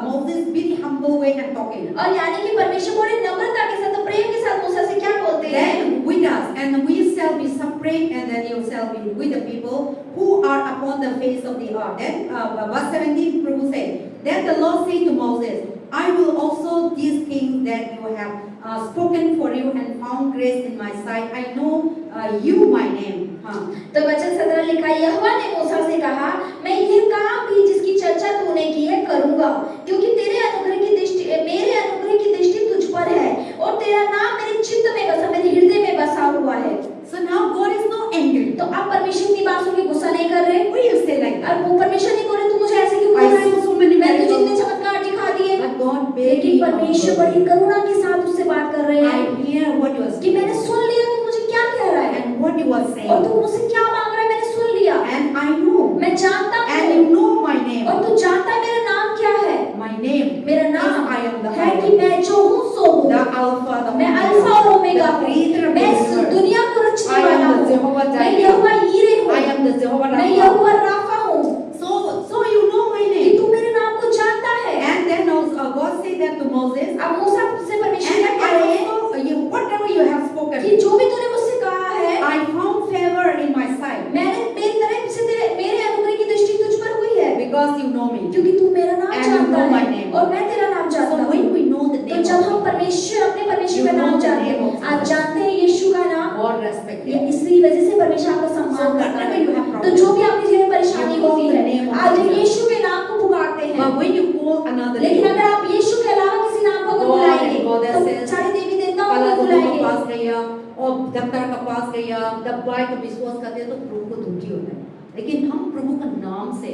Moses very humble way and talking. और यानी कि परमेश्वर बड़े नम्रता के साथ, प्रेम के साथ मूसा से क्या बोलते हैं? Then with us, and we shall be separate, and then you shall be with the people who are upon the face of the earth. Then verse 17, Prabhu said, then the Lord said to Moses, I will also these things that you have spoken for you and found grace in my sight. I know you by name. तो वचन 17 लिखा, यहोवा ने मूसा से कहा, मैं यह काम भी जिसकी चर्चा तूने की है करूंगा, क्योंकि मेरे अनुग्रह की दृष्टि तुझ पर है और तेरा नाम मेरे चित्त में बसा, मेरे हृदय में बसा हुआ है। So now God is not angry. तो आप परमेश्वर की बात सुन के गुस्सा नहीं कर रहे? Why you say like that? और वो परमेश्वर नहीं बोल रहे तू मुझे ऐसे क्यों बोल I रहा है? saw so many मैं तुझे miracles. इतने चमत्कार दिखा दिए। But God very लेकिन परमेश्वर humble. बड़ी करुणा के साथ उससे बात कर रहे I हैं hear what you are कि मैंने saying सुन लिया तू मुझे क्या कह रहा है and what you are और saying. तू मुझसे क्या मांग रहा है, मैंने सुन लिया, And I know. मैं जानता And you हूँ know my name. और तू जानता है मेरा नाम क्या है। My name मेरा is नाम I am the है कि मैं जो हूँ सो हूँ, the Alpha, the मैं Omega, अल्फा और ओमेगा the हूँ, creator of the मैं इस universe. दुनिया को रचने I am वाला the हूँ, Jehovah मैं Jireh. यहोवा यीरे हूँ, I am the Jehovah मैं Rapha. यहोवा राफा हूँ। So you know my कि name. तू मेरे नाम को जानता है। And then also, God said that to Moses. अब मूसा से परमेश्वर And क्या कह I रहे हैं also, whatever you have spoken, कि जो भी तूने मुझसे कहा है, I found favor in my sight मैंने मेरी तरफ से मेरे अनुग्रह की दृष्टि तुझ पर हुई है, because you know me. क्योंकि तू मेरा नाम And you जानता know my है name. और मैं तेरा नाम जानता So हूँ। when we know the तो name जब of हम Jesus, परमेश्वर अपने परमेश्वर का You know नाम the जानते name हैं, of आप Jesus. जानते हैं यीशु का नाम, God respect या you. इसी वजह से परमेश्वर आपका So सम्मान करता whenever है। you have तो problems, जो भी आपकी जीवन में परेशानी you call होती the name है, of आप Jesus. यीशु के नाम को पुकारते हैं। But when you call another लेकिन name, अगर आप यीशु के अलावा किसी नाम को अगर God बुलाएंगे and goddesses, तो सारे देवी देवताओं कला को गुरु के बुलाएंगे। पास गया और डॉक्टर के पास गया, दवाई का विश्वास करते हैं तो प्रभु को दुखी होता है। लेकिन हम प्रभु का नाम से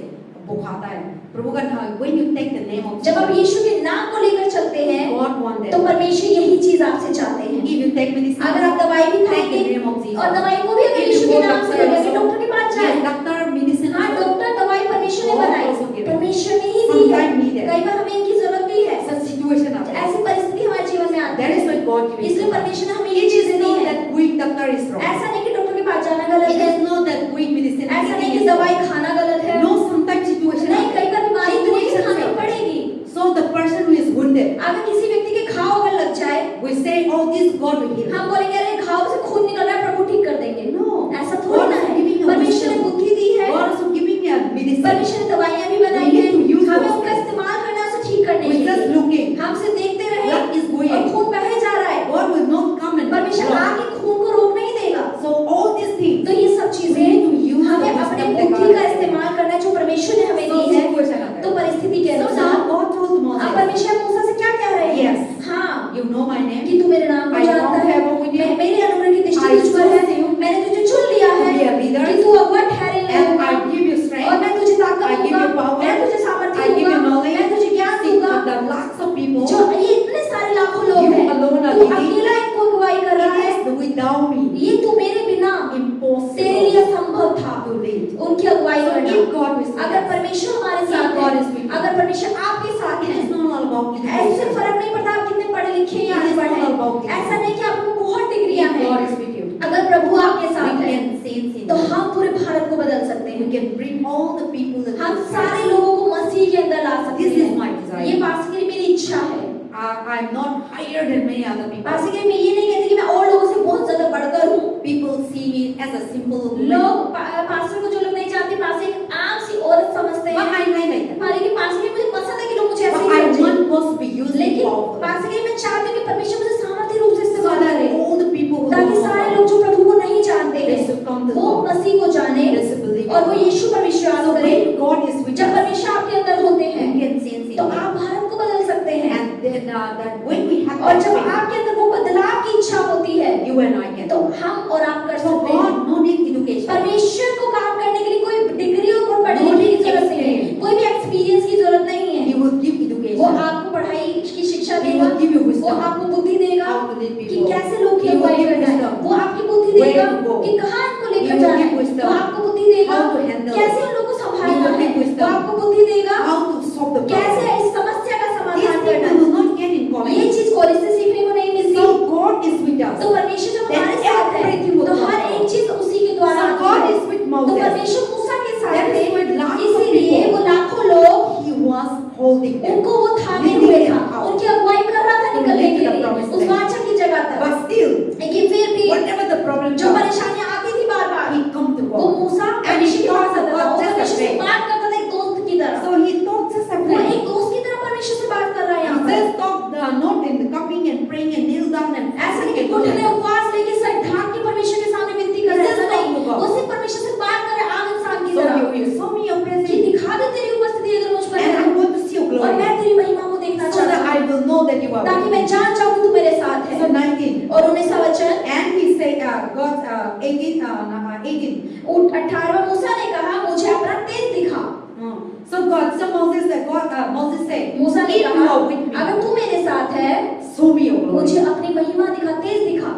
बुखाता है, प्रभु का नाम, when you take the name of जब आप Jesus, यीशु के नाम को लेकर चलते हैं God want तो that. परमेश्वर यही चीज आपसे चाहते हैं। If you take medicine, अगर आप दवाई भी take खाएंगे the name of Jesus. और दवाई को भी अगर If यीशु you के go नाम से doctor लेंगे, also, डॉक्टर के पास जाए, yes, doctor medicine हाँ also, डॉक्टर दवाई परमेश्वर ने God बनाई, also give it. परमेश्वर ने ही दी है। Sometimes need it. कई बार हमें इनकी जरूरत भी है, such situation आता है. ऐसी परिस्थिति हमारे जीवन में आती That is है, why God gives इसलिए it. परमेश्वर ने हमें ये It चीजें is दी not है। that weak doctor is wrong. ऐसा नहीं कि डॉक्टर के पास जाना गलत It है, is not that weak medicine ऐसा नहीं eating कि is दवाई wrong. खाना गलत है, No, sometimes situation नहीं, आता कई है. बार बीमारी तो नहीं Situations खानी आता है. पड़ेगी। So the person who is wounded, अगर किसी व्यक्ति के घाव अगर लग जाए, we say, oh, this God will heal. हम बोलेंगे अरे घाव से खून निकल रहा है, प्रभु ठीक कर देंगे। No. ऐसा थोड़ी God ना is है। giving a परमेश्वर ने wisdom. बुद्धि दी है, God is giving a medicine. परमेश्वर ने दवाइयाँ भी बनाई We need हैं, to use हमें those उनका things. इस्तेमाल करना है उसे ठीक करने We के just लिए। looking. हम सिर्फ देखते रहे What is going और on? खून बहे जा रहा है, God will not come and परमेश्वर block. आके खून को रोक नहीं देगा। So all these things, तो ये सब we चीजें need to use the हमें wisdom अपने that बुद्धि God का has given. इस्तेमाल करना है जो परमेश्वर ने हमें So दी है। situation आता तो है. परिस्थिति के So अनुसार now God told अब Moses, परमेश्वर मूसा से क्या कह रहे हैं? Yes. हाँ, you know my name. कि तू मेरे नाम को I जानता found है, favor with you. मेरे अनुग्रह की दृष्टि I तुझ पर है, chose you मैंने तुझे चुन लिया to है be a leader. कि तू अगुआ ठहरे And होगा I give you और strength. मैं तुझे ताकत I give दूंगा, you power. मैं तुझे सामर्थ्य I give you दूंगा, knowledge. मैं तुझे ज्ञान See, दूंगा। the lots of people, जो ये इतने सारे लाखों लोग You हैं, alone are तू leading. अकेला इनको अगुवाई कर रहा है, it is without me ये तू मेरे बिना तेरे impossible लिए असंभव था to lead. उनकी अगुवाई So करना। if God is with अगर us, परमेश्वर हमारे if साथ God है, is with you, अगर परमेश्वर आपके साथ it है, is not all about ऐसे education. फर्क नहीं पड़ता आप कितने पढ़े लिखे या It is अनपढ़ not हैं। about it. ऐसा नहीं कि आपको बहुत डिग्रियां If God हैं, is with you, अगर प्रभु आपके we साथ है can change it. तो हम पूरे भारत को बदल सकते We हैं, can bring all the people that हम Christ. सारे लोगों को मसीह के अंदर ला सकते This is हैं। my desire. ये पास के लिए मेरी इच्छा है। I'm not higher than many other people. पास के लिए मैं ये नहीं कहती कि मैं और लोगों से बहुत ज्यादा बढ़कर हूँ। People see me as a simple woman. लोग पास्टर को जो लोग नहीं जानते, पास एक आम सी औरत समझते But हैं। I like that. हमारे के पास के मुझे पसंद है कि लोग मुझे ऐसे But ही I समझें। want God to be used लेकिन powerfully. पास के लिए मैं चाहती हूँ कि परमेश्वर मुझे सामर्थ्य रूप से So इस्तेमाल that करे, all the people who ताकि don't सारे know लोग जो प्रभु को नहीं जानते they हैं should come to वो God. मसीह को जाने They should believe और वो in God. यीशु पर विश्वास So करें। when God is with जब us, परमेश्वर आपके अंदर होते हैं we can change तो it. आप भारत को बदल सकते हैं। And then that when we have और that जब faith, आपके अंदर वो बदलाव की इच्छा होती है you and I can. तो हम और आप कर So सकते हैं। God no need education. परमेश्वर को काम करने के लिए कोई डिग्री और कोई पढ़ने No की need जरूरत नहीं है, experience. कोई भी एक्सपीरियंस की जरूरत नहीं है। He will give वो education. आपको पढ़ाई की शिक्षा He देगा, will give you वो wisdom. आपको बुद्धि देगा How to lead कि people. कैसे लोग की He will अगुवाई give करना है, wisdom. वो आपकी बुद्धि Where देगा to go. कि कहाँ इनको He लेकर will जाना give है, wisdom. वो आपको बुद्धि देगा How to handle. कैसे उन लोगों को संभालना He will है, give wisdom. वो आपको बुद्धि देगा How to solve the कैसे problem. इस समस्या का These समाधान things करना will है। that you are ताकि with मैं me. जान जाऊं कि तू मेरे साथ So है। 19. और 19वां वचन, And he said, God, 18. 18वां, मूसा ने कहा मुझे अपना तेज दिखा। So Moses said, मूसा ने if you कहा are with me, अगर तू मेरे साथ है show me your मुझे glory. अपनी महिमा दिखा, तेज दिखा।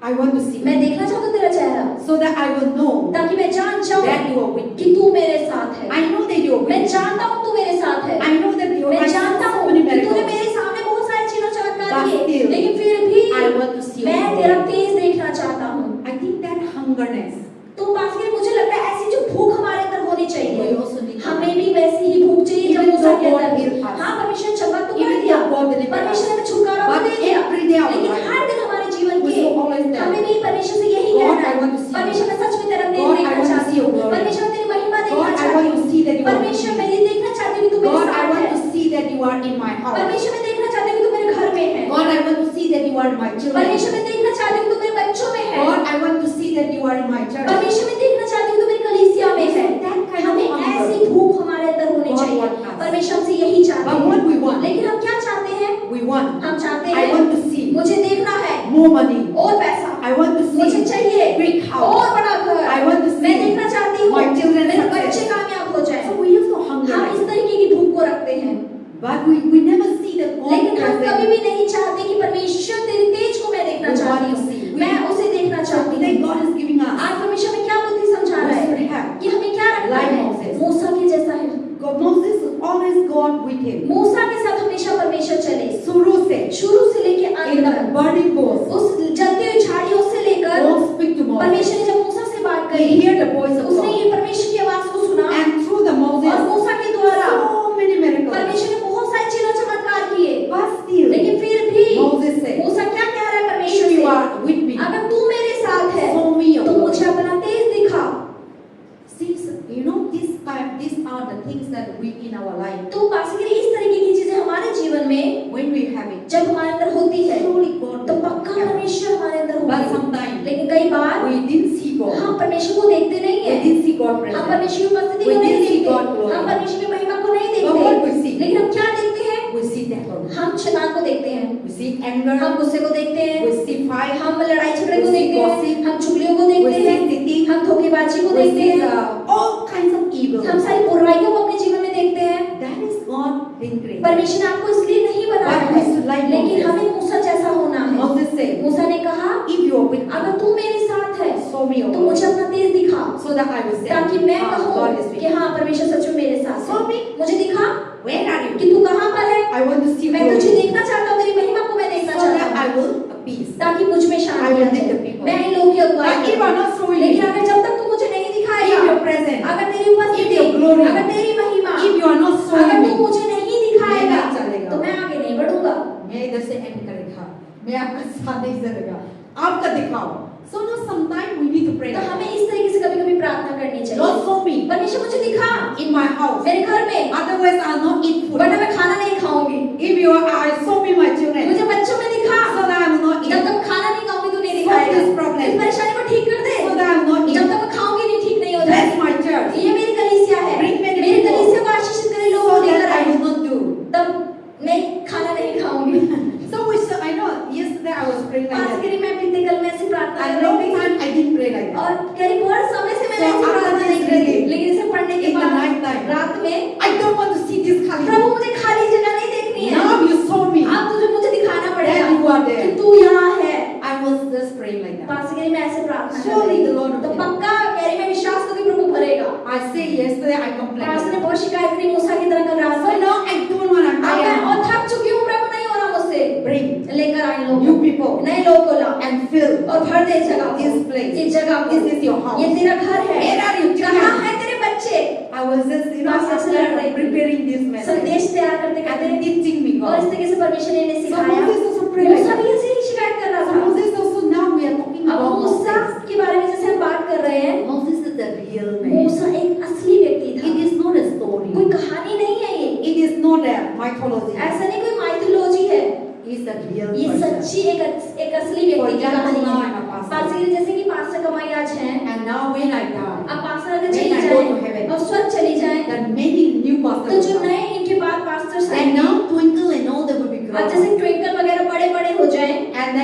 I want to see. मैं देखना चाहता हूं तेरा चेहरा, So that I will know ताकि मैं जान जाऊं that you are with me. कि तू मेरे साथ है। I know that you are with मैं me. जानता हूं तू मेरे साथ है। I know that you are मैं जानता so हूं many कि तूने miracles. मेरे सामने बहुत सारे चीजों चमत्कार But किए, still, लेकिन फिर भी I want to see your मैं glory. तेरा तेज देखना चाहता हूं। I think that hungerness तो पास्टर, मुझे लगता है ऐसी जो भूख हमारे अंदर होनी we चाहिए, also need. हमें भी वैसी ही भूख चाहिए Even जब मूसा though के God अंदर। healed us. हाँ, परमेश्वर ने चंगा तो कर Even दिया, though God delivered us. परमेश्वर ने छुटकारा तो But दे दिया, every day of लेकिन life, हर दिन हमारे जीवन we के should always tell, हमें भी परमेश्वर से यही God, कहना I है, want to see you. परमेश्वर मैं सच में तेरा तेज God, I देखना want to चाहती see your हूँ, glory. परमेश्वर तेरी महिमा God, देखना I चाहती want to हूँ, see that you are परमेश्वर with मैं me. ये देखना चाहती हूँ कि तू मेरे God, I साथ want है, to see that you are in my house. परमेश्वर मैं देखना चाहती हूँ कि तू मेरे घर में है, God, I want to see that you are in my children. परमेश्वर मैं देखना चाहती हूँ कि तू मेरे बच्चों में है, God, I want to see that you are in my church. परमेश्वर मैं देखना चाहती हूँ कि तू मेरी कलीसिया में है। That kind of हमें hunger. ऐसी भूख हमारे अंदर होनी God चाहिए, wants us. परमेश्वर हमसे यही चाहते But what हैं, we want? लेकिन हम क्या चाहते हैं? We want. हम चाहते I हैं want to see मुझे देखना है more money. और पैसा, I want to मुझे see चाहिए big house. और बड़ा घर, I want to मैं see देखना चाहती हूँ my children मेरे success. बच्चे कामयाब हो जाएं। So we also हम hunger. इस तरीके की भूख को रखते हैं, But we never see the God लेकिन हम कभी present. भी नहीं चाहते कि परमेश्वर तेरी तेज को मैं देखना We चाहती want to हूँ, see. मैं उसे देखना So चाहती today हूँ। God is giving us आज परमेश्वर में क्या बुद्धि समझा रहा what we है have. कि हमें क्या रखना Like है, Moses. मूसा के जैसा है। God, Moses always God with him. मूसा के साथ हमेशा परमेश्वर चले, शुरू से लेके in अंत the तक, burning bush. उस जलती हुई झाड़ियों से लेकर God speak to Moses. परमेश्वर ने जब मूसा से बात He करी, hear the voice of उसने God. ये परमेश्वर की आवाज को सुना, And through the और Moses, मूसा के द्वारा so many miracles. परमेश्वर ने बहुत सारे चिन्ह चमत्कार किए, But still, लेकिन फिर भी Moses said, मूसा क्या कह रहा है परमेश्वर if you से, are with me, अगर तू मेरे साथ है show me your तो glory. मुझे अपना तेज दिखा। Since you know these are the things that we in our life. तो पासगिरी इस तरीके की चीजें हमारे जीवन में When we have it, जब हमारे अंदर होती है surely God तो will पक्का help. परमेश्वर हमारे अंदर But होगी, sometimes लेकिन कई बार we didn't see God. हम परमेश्वर को देखते नहीं We है, didn't see God हम present. परमेश्वर की उपस्थिति We को नहीं didn't see देखते, God glory. हम परमेश्वर की महिमा को नहीं But what we देखते, see? लेकिन हम क्या देखते हैं? We see devil. हम शैतान को देखते हैं, We see anger. हम गुस्से को देखते हैं, We see fight. हम लड़ाई झगड़े को We see देखते हैं, gossip. हम चुगलियों को We देखते see हैं, cheating. हम धोखेबाजी को We देखते see हैं, all kinds of evil. हम सारी बुराइयों को अपने जीवन में देखते हैं। That is God being great. परमेश्वर ने आपको इसलिए नहीं बनाया But we है, should like लेकिन Moses. हमें मूसा जैसा होना है। Moses said, मूसा ने कहा if you are with me, अगर तू मेरे साथ है show me your तो glory. मुझे अपना तेज दिखा, So that I will say, ताकि मैं God is कहूँ with कि me. हाँ परमेश्वर सच में मेरे साथ Show है। me. मुझे दिखा Where are you? कि तू कहाँ पर है, I want to see मैं तुझे glory. देखना चाहता हूँ, तेरी महिमा को मैं देखना So that चाहता I हूँ, will appease. ताकि मुझ में I Shanti will uh lead the जाए। people. मैं इन लोगों की अगुवाई But if you are करूँ, not showing लेकिन me, अगर जब तक तू मुझे नहीं if दिखाएगा, your presence, अगर तेरी उपस्थिति, if your glory, अगर तेरी महिमा, if you are not showing अगर me, तू मुझे नहीं दिखाएगा नहीं चलेगा। तो मैं आगे नहीं बढ़ूंगा। मैं इधर से एंड करेगा, मैं आपका साथ नहीं चलेगा, आपका दिखाओ। So now sometime we need to pray. तो हमें इस तरीके से कभी-कभी प्रार्थना करनी चाहिए। Lord, show me परमेश्वर मुझे दिखा in my house. मेरे घर में, Otherwise, I'll not eat food. वरना मैं खाना नहीं खाऊंगी। If you are, show me my children. मुझे बच्चों में दिखा, So that I will not जब eat. तक खाना नहीं खाऊंगी तो नहीं Solve this दिखाएगा। problem. इस परेशानी को ठीक कर दे, So that I will not जब eat. तक मैं खाऊंगी नहीं ठीक नहीं हो Bless जाएगी। my church. ये मेरी कलीसिया है, Bring many मेरी people. कलीसिया को आशीषित करे, लोगों So को लेकर that I आए, will not do. तब मैं खाना नहीं खाऊंगी। So I know yesterday I was praying like आज that. के लिए मैं बीते कल में ऐसी प्रार्थना A कर long रही थी, time I didn't pray like that. और करीब बहुत समय से मैंने So ऐसी after प्रार्थना this नहीं करी थी, reading, लेकिन इसे पढ़ने के in the बाद night time, रात में I don't want to see this Khali. प्रभु मुझे खाली जगह नहीं देखनी है, Now you saw me. अब तुझे मुझे दिखाना पड़ेगा That you are कि there. तू यहाँ है। I was just praying like that. पासगिरी में ऐसे प्रार्थना कर Surely रही the थी। Lord तो will. पक्का कह रही मैं विश्वास करती प्रभु भरेगा। I say yesterday I pass complained. ने बहुत शिकायत करी मूसा की तरह कल रात So में, now I don't want to. अब I मैं और am थक चुकी हूँ, प्रभु नहीं हो रहा मुझसे, bring लेकर आए लोग new people नए लोगों को ला and fill और भर दे इस जगह this को, place. इस जगह को, This is your house. ये तेरा घर है, Where are you? कहाँ है तेरे बच्चे? I was just after preparing this message. संदेश तैयार करते And करते teaching me और इस God. तरीके से परमेश्वर ने इन्हें So सिखाया। Moses also prayed like Musa that. भी ऐसे ही शिकायत कर रहा So था। Moses also now we are talking अब about मूसा Moses. के बारे में जैसे हम बात कर रहे हैं, Moses is the real man. मूसा एक असली व्यक्ति It था, is not a कोई story. कहानी नहीं है ये, It is not a mythology. ऐसा नहीं कोई माइथोलॉजी है, He is a real ये person. सच्ची एक असली For व्यक्ति की example, कहानी now है। I'm a pastor. पास्टर जैसे कि पास्टर कमाई आज हैं, And now when I die, अब पास्टर अगर When चली I go जाए to heaven, और स्वर्ग चली जाए that many new तो pastors जो will come. नए इनके बाद पास्टर्स And आएंगे, now Twinkle and all that will be अब glorified. जैसे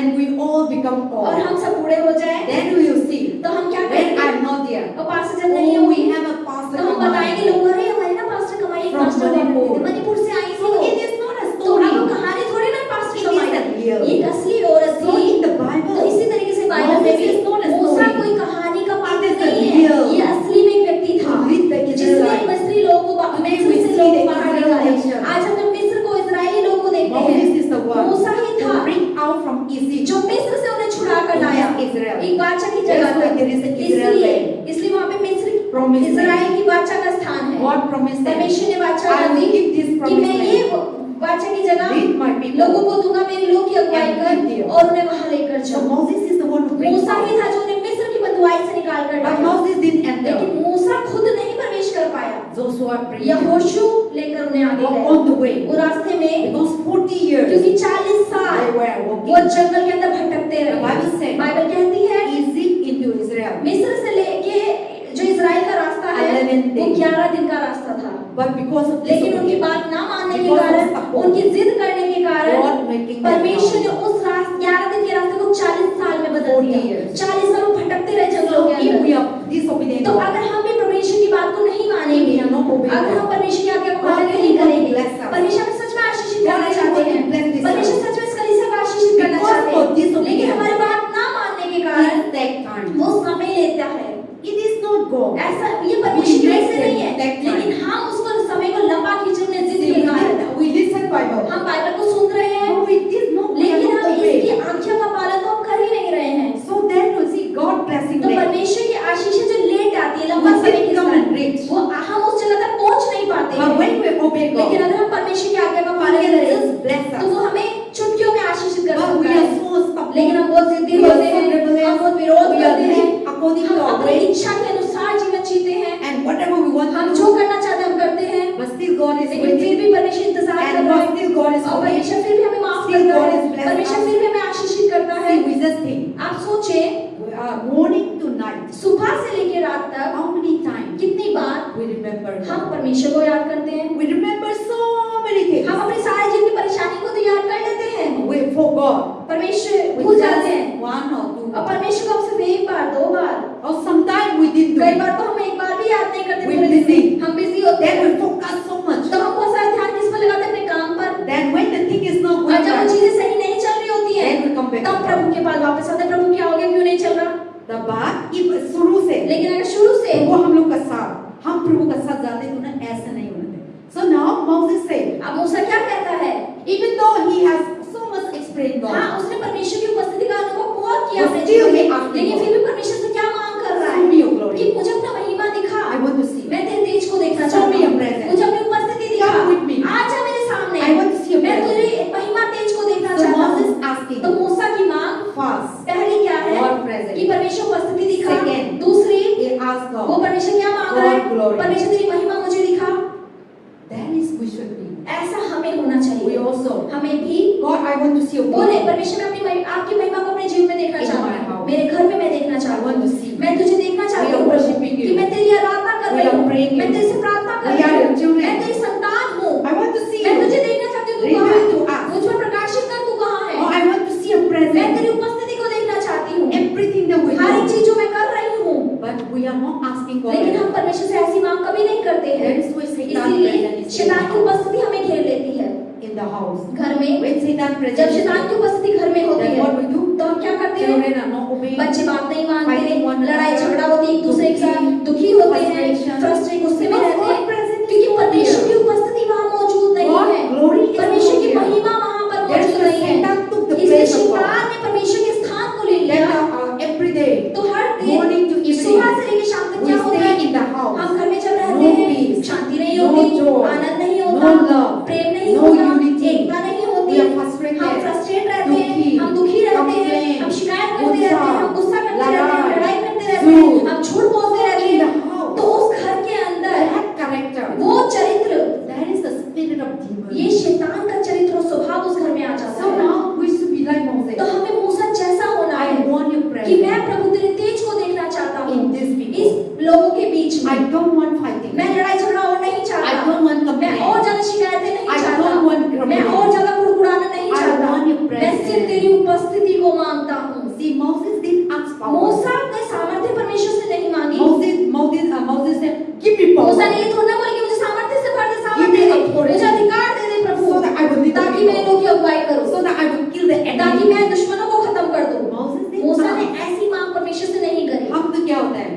then we all become और old. हम सब बूढ़े हो जाएं, Then we will see तो हम क्या when करेंगे? I'm not there. और पास्टर जब नहीं Oh, we होंगे have a तो pastor हम बताएंगे Kamai. लोगों, अरे हमारी ना पास्टर कमाई एक From पास्टर हुआ करती Manipur. थी, मणिपुर से आई थी So वो। it is not a तो अब story. कहानी थोड़ी ना पास्टर It is कमाई, a real. ये एक असली औरत So थी। in the तो Bible, इसी तरीके से बाइबल में Moses भी is not a Musa story. कोई कहानी का पात्र It is a नहीं है, real. ये असली में एक व्यक्ति था To lead the जिसने Israelites. मिस्री लोगों को Today मिस्र we से see लोगों the को बाहर Israel निकाले। nation. आज हम जब मिस्र को इजरायली लोगों को देखते Moses हैं, is the one मूसा ही था to bring out from Egypt. जो मिस्र से उन्हें छुड़ा कर लाया Israel. एक बादशाह की That's जगह why पर। there is an Israel इसलिए वहाँ पे मिस्र Promised land. इजराइल की बादशाह का स्थान है। God promised them, परमेश्वर ने वाचा I will the give this कि promised मैं land. ये बादशाह की जगह Lead my people. लोगों को दूंगा, मेरे लोग की अगुवाई And कर lead them. और उन्हें वहां लेकर So जाओ। Moses is the one who brings Musa he out. था जो उन्हें मिस्र की बंधुआई से निकाल कर But लाया, Moses didn't enter. लेकिन मूसा खुद नहीं प्रवेश कर पाया। Joshua bring him. यहोशू लेकर उन्हें आगे Go गए। on the way. वो रास्ते में Because 40 years क्योंकि 40 साल they were वो walking. जंगल के अंदर भटकते The रहे। Bible said, बाइबल कहती है Egypt into Israel. मिस्र से लेके जो इजराइल का रास्ता है 11 वो days. 11 दिन का रास्ता था, But because of लेकिन उनकी disobedience, बात ना मानने के Because of कारण, support. उनकी जिद करने के कारण God making them परमेश्वर ने out. उस 11 दिन के रास्ते को 40 साल में बदल 40 दिया। years. 40 साल वो भटकते रहे जंगलों So के if we अंदर। are disobedient, तो अगर हम भी परमेश्वर की बात को नहीं मानेंगे, We are not obeying अगर हम God. परमेश्वर की आज्ञा को God पालन will नहीं not करेंगे, bless us. परमेश्वर हमें सच में आशीषित God करना will चाहते not हैं, bless this परमेश्वर earth. सच में इस कलीसिया को आशीषित करना Because चाहते for हैं, disobedience, लेकिन हमारी बात ना मानने के कारण it take time. वो समय लेता है। It is not God. ऐसा ये परमेश्वर We से नहीं है, take time. लेकिन हम उसको समय को लंबा खींचने में जिद के कारण We listen Bible. हम बाइबल को सुन रहे हैं, But it is not. We are लेकिन not हम इसकी obeying. आज्ञा का पालन तो हम कर ही नहीं रहे हैं। So then we see God blessing तो them. परमेश्वर की आशीषें जो लेट आती है, लंबा We समय didn't come and खींचता है, reach. वो हम उस जगह तक पहुंच नहीं पाते But हैं। when we obey God, लेकिन अगर हम परमेश्वर की आज्ञा का He पालन can करें just bless तो us. वो हमें चुटकियों में आशीषित कर But we सकता are है। so stubborn. लेकिन हम बहुत जिद्दी We are होते so हैं, rebellious. हम बहुत विरोध We are करते हैं, living according to हम our अपनी way. इच्छा के अनुसार जीवन जीते हैं, And whatever we want हम to जो do, करना चाहते हैं हम करते हैं, but still God is लेकिन फिर waiting. भी परमेश्वर इंतजार कर And रहा है, still God is और waiting. परमेश्वर फिर भी हमें माफ Still करता God है, is blessing परमेश्वर us. फिर भी हमें आशीषित करता है। See, we just think. आप सोचें, Morning to night. सुबह से लेकर रात तक How many times कितनी बार we remember हम God? परमेश्वर को याद करते हैं। We remember so many things. हम अपनी सारी जीवन की परेशानी को तो याद कर लेते हैं, We forgot. परमेश्वर We भूल just जाते हैं, one or two. और परमेश्वर को हम सिर्फ एक बार, दो बार, Or sometimes we didn't do कई it. बार तो हम एक बार भी याद नहीं करते We पूरे दिन busy. में। हम बिजी होते Then हैं, we focus so much. तो हम बहुत सारा ध्यान किस पर लगाते हैं? अपने काम पर। Then when the thing is not और going जब वो right, चीजें सही नहीं चल रही होती हैं, then we come back. तब प्रभु के पास वापस आते हैं, प्रभु क्या हो गया, क्यों नहीं चल रहा? The बात if शुरू से लेकिन अगर शुरू से वो हम लोग का साथ हम प्रभु का साथ जाते तो ना ऐसा नहीं होते. So now Moses said, अब मूसा क्या कहता है? even though he has so much experienced God, हाँ, उसने परमेश्वर की उपस्थिति का अनुभव बहुत किया But अपने still जीवन he में, asked लेकिन God, फिर भी परमेश्वर से क्या मांग कर रहा show है me your glory. कि मुझे अपना महिमा दिखा, I want to see. मैं तेरे तेज को देखना Show चाहता me your हूँ, presence. मुझे अपनी उपस्थिति दिखा, Come with me. आ जा मेरे सामने, I want to see your मैं presence. तेरी महिमा तेज को देखना So चाहता Moses हूँ। asking तो मूसा की मांग first, पहली क्या है God presence. कि परमेश्वर उपस्थिति दिखा, Second, दूसरी he asked वो God, परमेश्वर क्या मांग रहा है? God glory. परमेश्वर तेरी महिमा मुझे दिखा। that is we should be. ऐसा हमें होना We चाहिए, also, हमें भी God, I want to see your बोले glory. परमेश्वर मैं अपनी आपकी महिमा को अपने जीवन में देखना In चाहता my हूँ, house. मेरे घर में मैं देखना I चाहता want हूँ, to see. मैं तुझे देखना चाहती We are हूँ worshiping you. कि मैं तेरी आराधना कर We रही are हूँ, praying मैं you. तेरे से प्रार्थना कर We रही are your हूँ, children. मैं तेरी संतान हूँ, I want to see मैं you. तुझे देखना चाहती हूँ, तू Reveal कहाँ to है? us. मुझ पर प्रकाशित कर, तू कहाँ है? Oh, I want to see your मैं presence. तेरी उपस्थिति को देखना चाहती हूँ, Everything that we हर एक do. चीज जो मैं कर रही हूँ, But we are not asking God. लेकिन हम परमेश्वर से ऐसी मांग कभी नहीं करते हैं। There is why Satan इसीलिए present is शैतान की उपस्थिति हमें घेर लेती है in the house. घर में। When Satan जब present, शैतान की उपस्थिति घर में होती then है what we do? तो हम क्या करते हैं? Children are not obeying. बच्चे बात नहीं मानते, Fighting one लड़ाई another, झगड़ा होती है, एक दूसरे के साथ दुखी होते हैं, फ्रस्ट्रेट गुस्से में रहते हैं, क्योंकि परमेश्वर की उपस्थिति वहाँ मौजूद नहीं God है, glory is परमेश्वर की not here. महिमा वहाँ पर There is मौजूद a नहीं है। Satan took the इसलिए place of God. शैतान ने परमेश्वर के स्थान को ले Then लिया। every day, तो हर morning to दिन evening, सुबह से लेकर शाम तक we क्या होता stay है? in the house. हम घर में जब रहते No हैं, peace, शांति नहीं no होती, joy, आनंद नहीं no होता, love, प्रेम नहीं no होता, unity. एकता नहीं होती, We are frustrated, हम फ्रस्ट्रेट रहते दुखी, हैं, हम दुखी रहते हैं, complain, हम शिकायत करते गुस्सा, रहते हैं, हम गुस्सा करते रहते हैं, हम लड़ाई, लड़ाई करते रहते हैं, झूठ, हम झूठ बोलते रहते in the हैं। house. तो उस घर के अंदर That character, वो चरित्र that अगुवाई करूं, so that I will kill the ताकि enemy. मैं दुश्मनों को खत्म कर दूं। Moses ने मूसा ने कहा, ऐसी मांग परमेश्वर से नहीं करी। हम तो क्या होता है,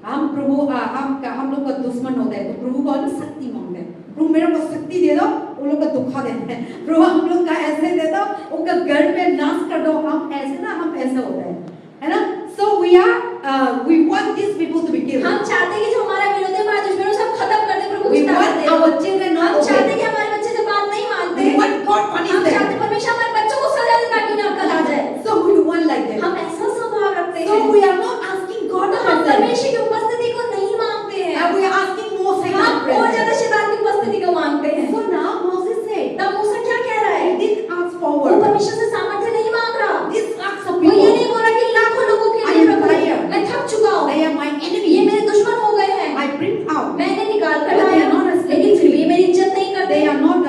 हम लोग का दुश्मन होता है तो प्रभु को ना शक्ति मांगते हैं, प्रभु मेरे को शक्ति दे दो, उन लोग का दुखा देते हैं, प्रभु हम लोग का ऐसे दे दो, उनका घर में नाश कर दो, हम ऐसे होता है ना? So we want these people to be killed. हम चाहते हैं कि जो हमारा विरोधी हमारे दुश्मनों से हम खत्म कर दें, प्रभु We कुछ want ताकत दे। our children not हम चाहते हैं obey. कि हमारे बच्चे जो बात नहीं मानते, We want God punish हम चाहते them. हैं परमेश्वर हमारे बच्चों को सजा दे ताकि उन्हें अक्ल आ जाए। So we want like that. हम ऐसा स्वभाव रखते So हैं। we are not asking God तो to हम help them. परमेश्वर की उपस्थिति को नहीं मांगते हैं, And we are asking more Satan हम और presence. ज्यादा शैतान की उपस्थिति को मांगते हैं। So now Moses said, तब मूसा क्या कह रहा है? he didn't ask वो forward. परमेश्वर से सामर्थ्य नहीं मांग रहा। This acts of वो ये people, नहीं बोल रहा कि लाखों लोगों के I लिए am प्रभु tired. मैं थक चुका हूँ, they are my ये enemy. मेरे दुश्मन हो गए हैं, I bring out. मैंने निकाल कर But they लाया, are not respecting लेकिन फिर भी me. मेरी इज्जत नहीं करते, They are not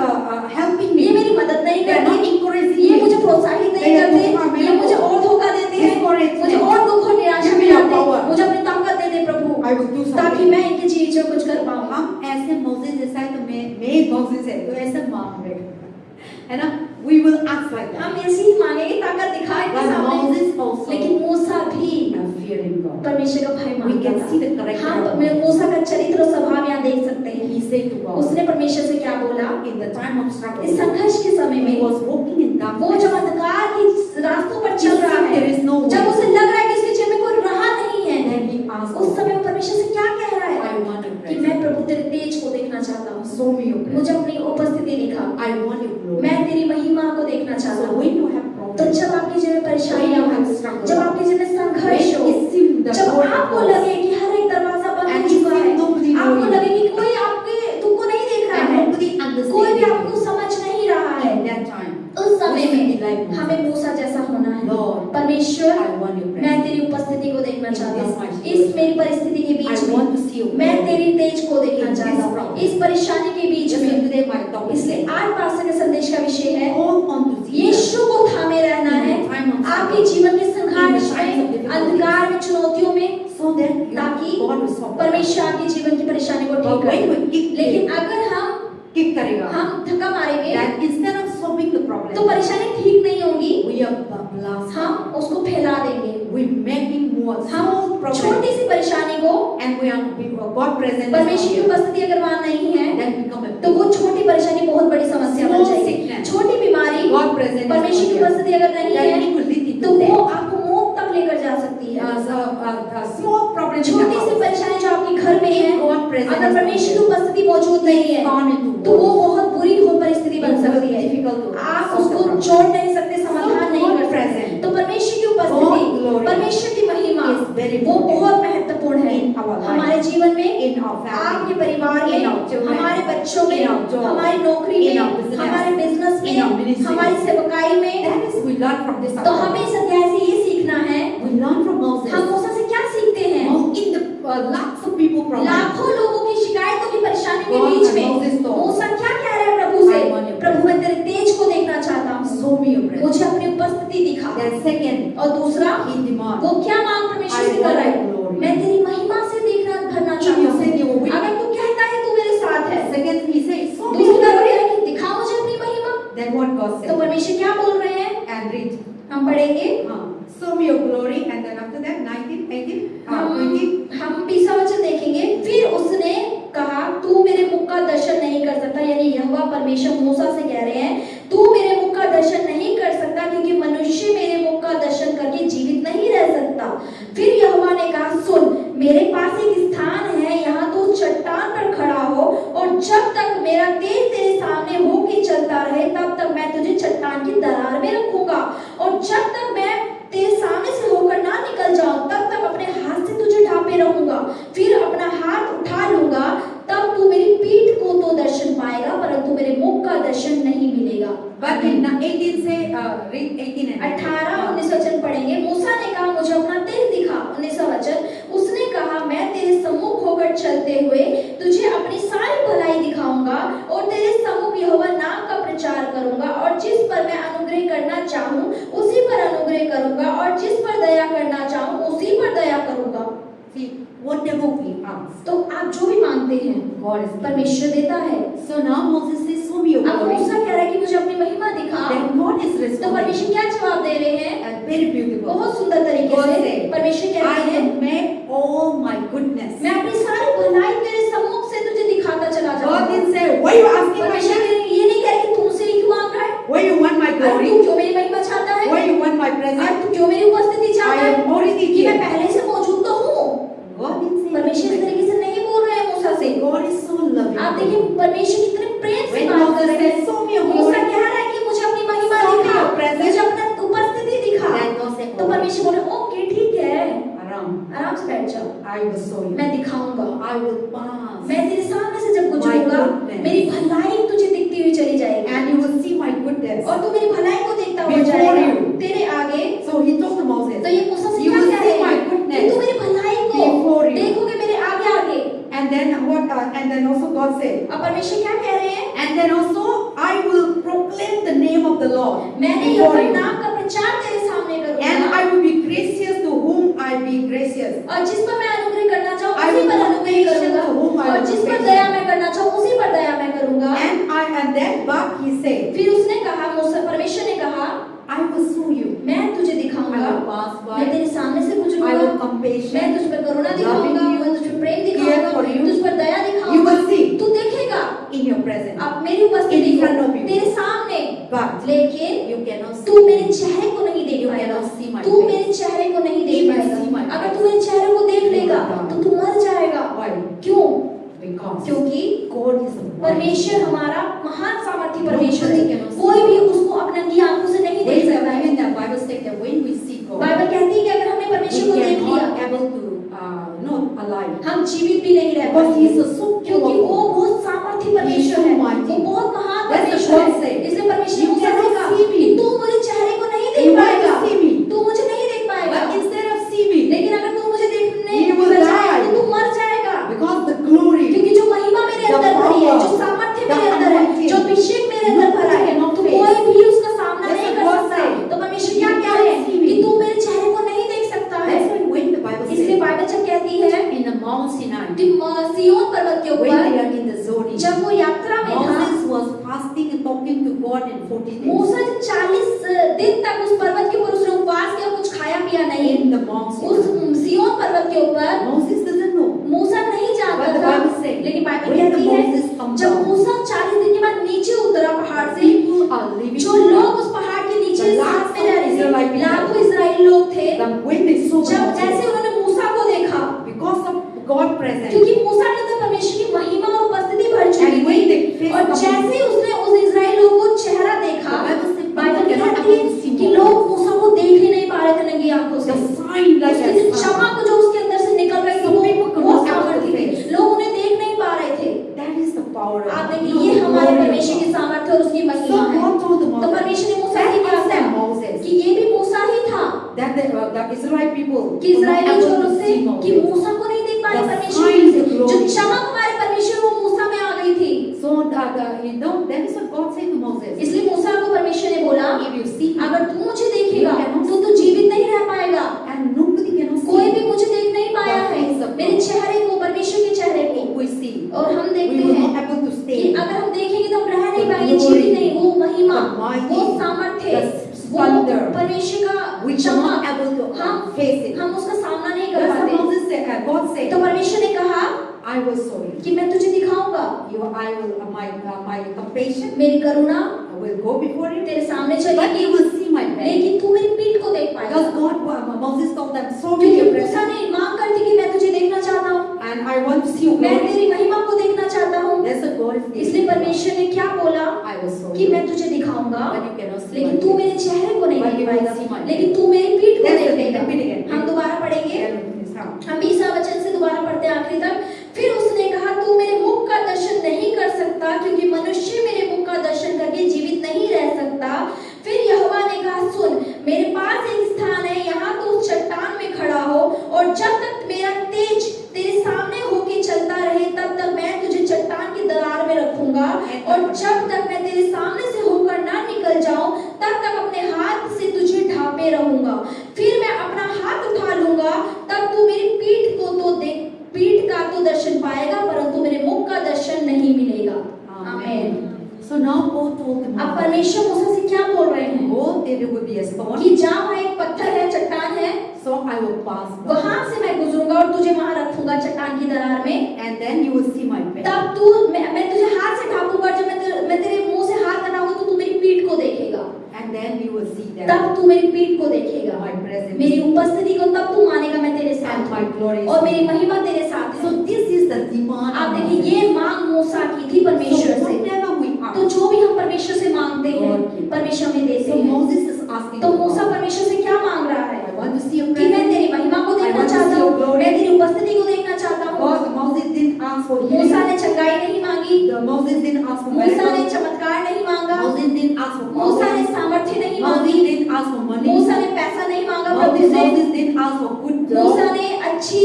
helping ये me. मेरी मदद नहीं They are not करते, encouraging ये me. मुझे प्रोत्साहित They नहीं are करते, धोखा मेरे ये को। मुझे और धोखा देते हैं, Discourage मुझे me. और दुख और निराशा Give में me your डालते हैं, power. मुझे अपनी ताकत दे दे प्रभु, I will do ताकि something. मैं इनके जीवन में कुछ कर पाऊँ। हम ऐसे मोसेस जैसा है तो मैं मोसेस है तो ऐसे मांग रहे है ना? We will ask like that. हम ऐसी ही मांगेंगे, ताकत दिखाए इनके But सामने। Moses also लेकिन मूसा भी have fear in God. परमेश्वर का भय We मानता can see the था। character हम of Moses. मूसा का चरित्र और स्वभाव यहाँ देख सकते हैं। He said to God, उसने परमेश्वर से क्या बोला? in the time of struggle, इस संघर्ष के समय he में was walking in वो darkness. जब अंधकार की रास्तों पर चल He रहा said, there is no है, way. जब उसे लग रहा है कि इसके जीवन में कोई राह नहीं है, Then he asked उस God, समय वो परमेश्वर से क्या कह रहा है? I want your कि presence. मैं प्रभु तेरे तेज को देखना चाहता हूँ, Show me your मुझे presence. अपनी उपस्थिति दिखा, I want your glory. मैं तेरी महिमा को देखना चाहता So हूँ। when you have तो problems, जब आपके जीवन में when परेशानियां you हो, have struggle, जब आपके जीवन में संघर्ष हो, when it seems the जब door is आपको closed, लगे कि हर एक दरवाजा बंद and हो it चुका है, seems nobody आपको knows you, लगे कि कोई आपके तुमको नहीं देख रहा and है, nobody कोई भी understands आपको you, समझ नहीं रहा है, in that time, उस समय we should be में like Moses. हमें मूसा जैसा होना है। Lord, परमेश्वर, I want your मैं presence. तेरी उपस्थिति को देखना In चाहता this हूँ, my इस situation. मेरी परिस्थिति के I बीच want में to see your मैं glory. तेरी तेज को देखना In this चाहता हूँ, problem. इस परेशानी के बीच Just में। today my topic is इसलिए आज पास्टर के संदेश का विषय है, hold on to Jesus. यीशु को थामे रहना है In the time of आपके struggle, जीवन के in संघर्ष the times of में, difficulties, अंधकार में, चुनौतियों में, so that you, ताकि God will solve it. परमेश्वर आपके जीवन की परेशानी को But ठीक when करे। we kick लेकिन अगर हम करेगा, धक्का मारेंगे that instead of solving the problem, तो परेशानी ठीक नहीं होगी, we are blast. हम उसको फैला देंगे। We making more हम small problem, छोटी सी परेशानी को, and we are God present. परमेश्वर की उपस्थिति अगर वहाँ नहीं है, Then become a तो वो छोटी परेशानी बहुत बड़ी समस्या बन Small जाएगी। sickness. छोटी बीमारी, God present. परमेश्वर की उपस्थिति अगर नहीं Then है, it will lead तो into वो death. आपको मौत तक लेकर जा सकती है। Small problem. छोटी सी परेशानी जो आपके घर में है, God present. अगर परमेश्वर की उपस्थिति मौजूद नहीं है, Gone into तो वो बहुत बुरी हो परिस्थिति बन सकती है। difficult to आप solve the उसको problem. छोड़ नहीं सकते, समाधान नहीं कर सकते। present. तो परमेश्वर की God उपस्थिति, glory परमेश्वर की महिमा, is very वो important बहुत महत्वपूर्ण है in our life. हमारे जीवन में, In our family. आपके परिवार में, In our children. हमारे बच्चों में, In our job. हमारी नौकरी In में, our business. हमारे बिजनेस In our में, ministry. हमारी सेवकाई में। That is we learn from this. तो हमें इस अध्याय से ये सीखना है, We learn from Moses. हम मूसा से क्या सीखते हैं? In the lots of people problem. लाखों लोगों की शिकायतों की परेशानी के God बीच and में Moses thought, मूसा क्या कह रहा है प्रभु से? I want your प्रभु मैं तेरे तेज को देखना चाहता हूँ, Show me your presence. मुझे अपनी उपस्थिति दिखा। Then second, और दूसरा, he demands. वो क्या मांग परमेश्वर I से कर रहा want है? your glory. मैं तेरी महिमा से देखना भरना If चाहता you say you हूँ। will. अगर तू कहता है तू मेरे साथ है, Second, he says, show me दूसरी your बात glory. यह है कि दिखा मुझे अपनी महिमा। Then what God तो said? परमेश्वर क्या बोल रहे हैं? And read. हम पढ़ेंगे। Show me your glory. And then after that, 19, 18, 20. हम 20वां वचन देखेंगे। फिर उसने कहा, तू मेरे मुख का दर्शन नहीं कर सकता, यानी यहोवा परमेश्वर मूसा से कह रहे हैं, तू मेरे मुख का दर्शन नहीं कर सकता, क्योंकि मनुष्य मेरे मुख का दर्शन करके जीवित नहीं रह सकता। फिर यहोवा ने कहा, सुन, मेरे पास एक स्थान है, यहाँ तू चट्टान पर खड़ा हो, और जब तक मेरा तेज तेरे सामने होके चलता रहे, तब तक मैं तुझे चट्टान की दरार में रखूंगा, और जब तक मैं तेरे सामने से होकर ना निकल जाऊं, तब तक अपने हाथ से तुझे ढांपे रहूंगा। फिर अपना हाथ उठा लूंगा, तब तू मेरी पीठ को तो दर्शन पाएगा, परंतु मेरे मुख का दर्शन नहीं मिलेगा। But in 18 से read 18 and 18-19 वचन पढ़ेंगे। मूसा ने कहा, मुझे अपना तेज दिखा। 19वां वचन, उसने कहा, मैं तेरे सम्मुख होकर चलते हुए तुझे अपनी सारी भलाई दिखाऊंगा, और तेरे सम्मुख यहोवा नाम का प्रचार करूंगा, और जिस पर मैं अनुग्रह करना चाहूं उसी पर अनुग्रह करूंगा, और जिस पर दया करना चाहूं उसी पर दया करूंगा। See, whatever we ask, तो आप जो भी मांगते हैं God is परमेश्वर देता है। So now Moses says, show me your अब glory. मूसा कह रहा है कि मुझे अपनी महिमा दिखा। Then God तो responding? परमेश्वर क्या जवाब दे रहे हैं? Very beautiful. बहुत सुंदर तरीके God से said, परमेश्वर कहते I हैं, will make all my goodness. मैं अपनी सारी भलाई तेरे सम्मुख से तुझे दिखाता चला God जाऊंगा। didn't say, why you asking my परमेश्वर name? ये नहीं कह रहे कि तू मुझसे ही क्यों मांग रहा है? Why you want my अरे glory? तू क्यों मेरी महिमा चाहता है? Why you want my अरे presence? तू क्यों मेरी उपस्थिति I चाहता है? am already कि मैं here. पहले से मौजूद तो हूँ। God didn't say परमेश्वर इस that. तरीके से नहीं बोल रहे हैं मूसा से। God is so loving. आप देखिए परमेश्वर कितने प्रेम से When बात कर Moses रहे said, हैं। show me your Musa glory, कह रहा है कि मुझे अपनी महिमा Show me दिखा, your presence. मुझे अपना उपस्थिति दिखा। then God said, तो परमेश्वर बोले ओके ठीक है, Aram, आराम से बैठ जाओ, I will show you. मैं दिखाऊंगा। I will pass. मैं तेरे सामने से जब My गुजरूंगा, goodness. मेरी भलाई तुझे दिखती हुई चली जाएगी And you will see my goodness. और तू मेरी भलाई को देखता हुआ Before जाएगा you. तेरे आगे। So he told to Moses, तो ये मूसा से you क्या will कह see रहे my हैं कि goodness. तू मेरी भलाई को Before you. देखोगे मेरे आगे आगे। And then also God said, अब परमेश्वर क्या कह रहे हैं? and then also I will proclaim the name of the Lord मैंने before यहोवा you. नाम का प्रचार तेरे सामने And करूंगा I will be gracious to whom I be gracious. और जिस पर मैं अनुग्रह करना चाहूँ I उसी will पर not अनुग्रह patient करूंगा to whom I और will जिस पर patient. दया मैं करना चाहूँ उसी पर दया मैं करूंगा। And then but he said, फिर उसने कहा, मूसा परमेश्वर ने कहा, I will show you. मैं तुझे I दिखाऊंगा, will pass मैं by. तेरे सामने से I will गुजरूंगा, compassion. मैं तुझ पर करुणा दिखाऊंगा, Loving you. मैं तुझ पर प्रेम Care for दिखाऊंगा, you. तुझ पर दया You दिखाऊंगा। will see तू देखेगा in your presence. अब मेरी उपस्थिति In को front of you. तेरे सामने, But लेकिन you cannot see. तू मेरे चेहरे को नहीं देख You पाएगा। cannot see my तू face. मेरे चेहरे को नहीं You देख will see my पाएगा। अगर face. तू मेरे चेहरे को देख लेगा तो तू मर जाएगा। Why? क्यों? Because क्योंकि God is a mighty परमेश्वर हमारा महान सामर्थी परमेश्वर Nobody है। can see. कोई भी उसको अपनी नंगी आंखों से नहीं देख सकता है। Even the Bible says that when we see God, Bible कहती है कि अगर हमने we परमेश्वर को देख लिया, cannot able to not alive. हम जीवित भी नहीं रह Because He is पाएंगे, a so क्योंकि वो powerful. बहुत सामर्थी परमेश्वर He is so है, mighty. वो बहुत महान That's the परमेश्वर है। concept. इसलिए परमेश्वर You ने मूसा से cannot कहा see me. कि तू मुझे चेहरे को नहीं You देख will पाएगा, see me. तू मुझे नहीं देख पाएगा। But instead of see me, लेकिन अगर तू मुझे देखने You की will बजाय die. तो तू मर जाएगा, because the glory, क्योंकि जो महिमा मेरे The अंदर भरी है, power, जो सामर्थ्य the मेरे अंदर है, anointing, जो अभिषेक मेरे अंदर भरा है, cannot तो face. कोई भी उसका सामना That's नहीं what कर God सकता। said. तो परमेश्वर You क्या कह cannot रहे हैं see me. कि तू मेरे चेहरे को नहीं देख सकता है। that's why when the Bible इसलिए says बाइबल जब कहती है in the Mount Sinai, कि सिय्योन पर्वत के when they ऊपर are in the zoning, जब वो यात्रा में था, Moses was fasting and talking to God in 40 days मूसा 40 दिन तक उस पर्वत के ऊपर उसने उपवास किया, कुछ खाया पिया नहीं। in the Mount उस Sinai. सिय्योन पर्वत के ऊपर Moses doesn't know. मूसा नहीं But जानता the था, Bible says, लेकिन बाइबल when the कहती है Moses come जब down, मूसा 40 दिन के बाद नीचे उतरा पहाड़ से, people are living जो लोग उस पहाड़ के नीचे The साथ में lakhs रह of रहे Israelite थे, people. लाखों इजरायली लोग थे। Then when they saw the जब Moses, जैसे उन्होंने मूसा को देखा, because of God presence, क्योंकि मूसा के अंदर परमेश्वर की महिमा और उपस्थिति भर चुकी And when they थी, faced और the जैसे ही उसने उस इजरायली लोग को चेहरा देखा, The Bible says Bible people cannot कहती able to see है कि Moses. लोग मूसा को देख ही नहीं पा रहे थे नंगी आंखों से। the sign like उसकी जो a sun, चमक जो उसके अंदर से निकल रही थी, Some people could वो not able to सामर्थ्य थी, face. लोग उन्हें देख नहीं पा रहे थे। that is the power of आप God. देखिए ये हमारे परमेश्वर की सामर्थ्य और उसकी So महिमा है। God told the तो Moses, परमेश्वर ने मूसा से that क्या is कहा the Moses, कि ये भी मूसा ही था that the Israelite people कि were not इजरायली able जो to लोग थे see कि Moses. मूसा को नहीं देख पाए The परमेश्वर signs से, of जो glory. चमक हमारे परमेश्वर वो मूसा में आ गई थी। So that is what God said to Moses. इसलिए मूसा को परमेश्वर ने बोला If you see me, अगर तू मुझे देखेगा You cannot तो तू जीवित नहीं रह पाएगा। and nobody cannot कोई see भी मुझे देख नहीं पाया The है face of मेरे God. चेहरे को, परमेश्वर के चेहरे को। if we see, और हम we देखते will हैं not able to कि stay. अगर हम देखेंगे तो हम रह नहीं The पाएंगे, glory, जीवित नहीं। वो महिमा, the mighty, वो सामर्थ्य, the वो splendor, परमेश्वर का we are चमक, not able to हम face it. हम उसका सामना नहीं कर That's what पाते। Moses said. God said, तो परमेश्वर ने कहा I will show you. कि मैं तुझे दिखाऊंगा, I will my compassion मेरी करुणा will go before you, तेरे सामने but चलेगी, you will see my back. लेकिन तू मेरी पीठ को देख पाएगा। Because God, Moses told them, show me क्योंकि your मूसा presence, ने मांग कर थी कि मैं तुझे देखना चाहता हूँ, and I want to see your मैं glory. तेरी महिमा को देखना चाहता हूँ। That's what God is इसलिए परमेश्वर ने क्या बोला I will show कि you, मैं तुझे दिखाऊंगा, but you cannot see लेकिन my तू face. मेरे चेहरे को नहीं But देख you will पाएगा, see my लेकिन तू मेरी पीठ को That's the देख thing. लेगा। Repeat again. हम दोबारा पढ़ेंगे, Yeah, it's hard. हम 20वां वचन से दोबारा पढ़ते हैं आखिरी तक। फिर उसने कहा तू मेरे मुख का दर्शन नहीं कर सकता, क्योंकि मनुष्य मेरे मुख का दर्शन करके जीवित नहीं रह सकता। फिर यहोवा ने कहा सुन, मेरे पास एक स्थान है, यहाँ तू उस चट्टान में खड़ा हो, और जब तक मेरा तेज तेरे सामने होके चलता रहे तब तक मैं तुझे चट्टान की दरार में रखूंगा, और जब तक मैं तेरे सामने से होकर ना निकल जाऊं तब तक अपने हाथ से तुझे ढांपे रहूंगा। फिर मैं अपना हाथ उठा लूंगा, तब तू मेरी पीठ का तो दर्शन पाएगा, परंतु मेरे मुख का दर्शन नहीं मिलेगा। आमीन। So now God told him, अब परमेश्वर मूसा से क्या बोल रहे हैं? go stone, कि जहाँ वहाँ एक पत्थर है, चट्टान है, so I will pass by. वहां से मैं गुजरूंगा और तुझे वहां रखूंगा चट्टान की दरार में। And then you will see my face. तब तू मैं तुझे हाथ से ढांपूंगा, जब मैं तेरे मुंह से हाथ हटाऊंगा तो तू मेरी पीठ को देखेगा। And then you will see that तब तू मेरी पीठ को देखेगा, my presence मेरी उपस्थिति को तब तू मानेगा मैं तेरे साथ and my हूँ glory. और मेरी महिमा तेरे साथ है। So this is the demand. आप देखिए ये मांग मूसा की थी परमेश्वर So से। whatever we तो ask, जो भी हम परमेश्वर से मांगते हैं परमेश्वर हमें देते so हैं। Moses is asking. तो मूसा परमेश्वर से क्या मांग रहा है I want to see your कि मैं presence. तेरी महिमा को देखना I want to चाहता see your हूँ, glory. मैं तेरी उपस्थिति को देखना चाहता हूँ। God, Moses didn't ask for Musa healing. ने चंगाई नहीं मांगी, Moses didn't ask for मूसा ने miracles. चमत्कार नहीं मांगा, Moses didn't ask for मूसा ने power. सामर्थ्य नहीं Moses मांगी, didn't ask for money. मूसा ने पैसा नहीं मांगा प्रभु से, Moses didn't ask for good Musa job, ने अच्छी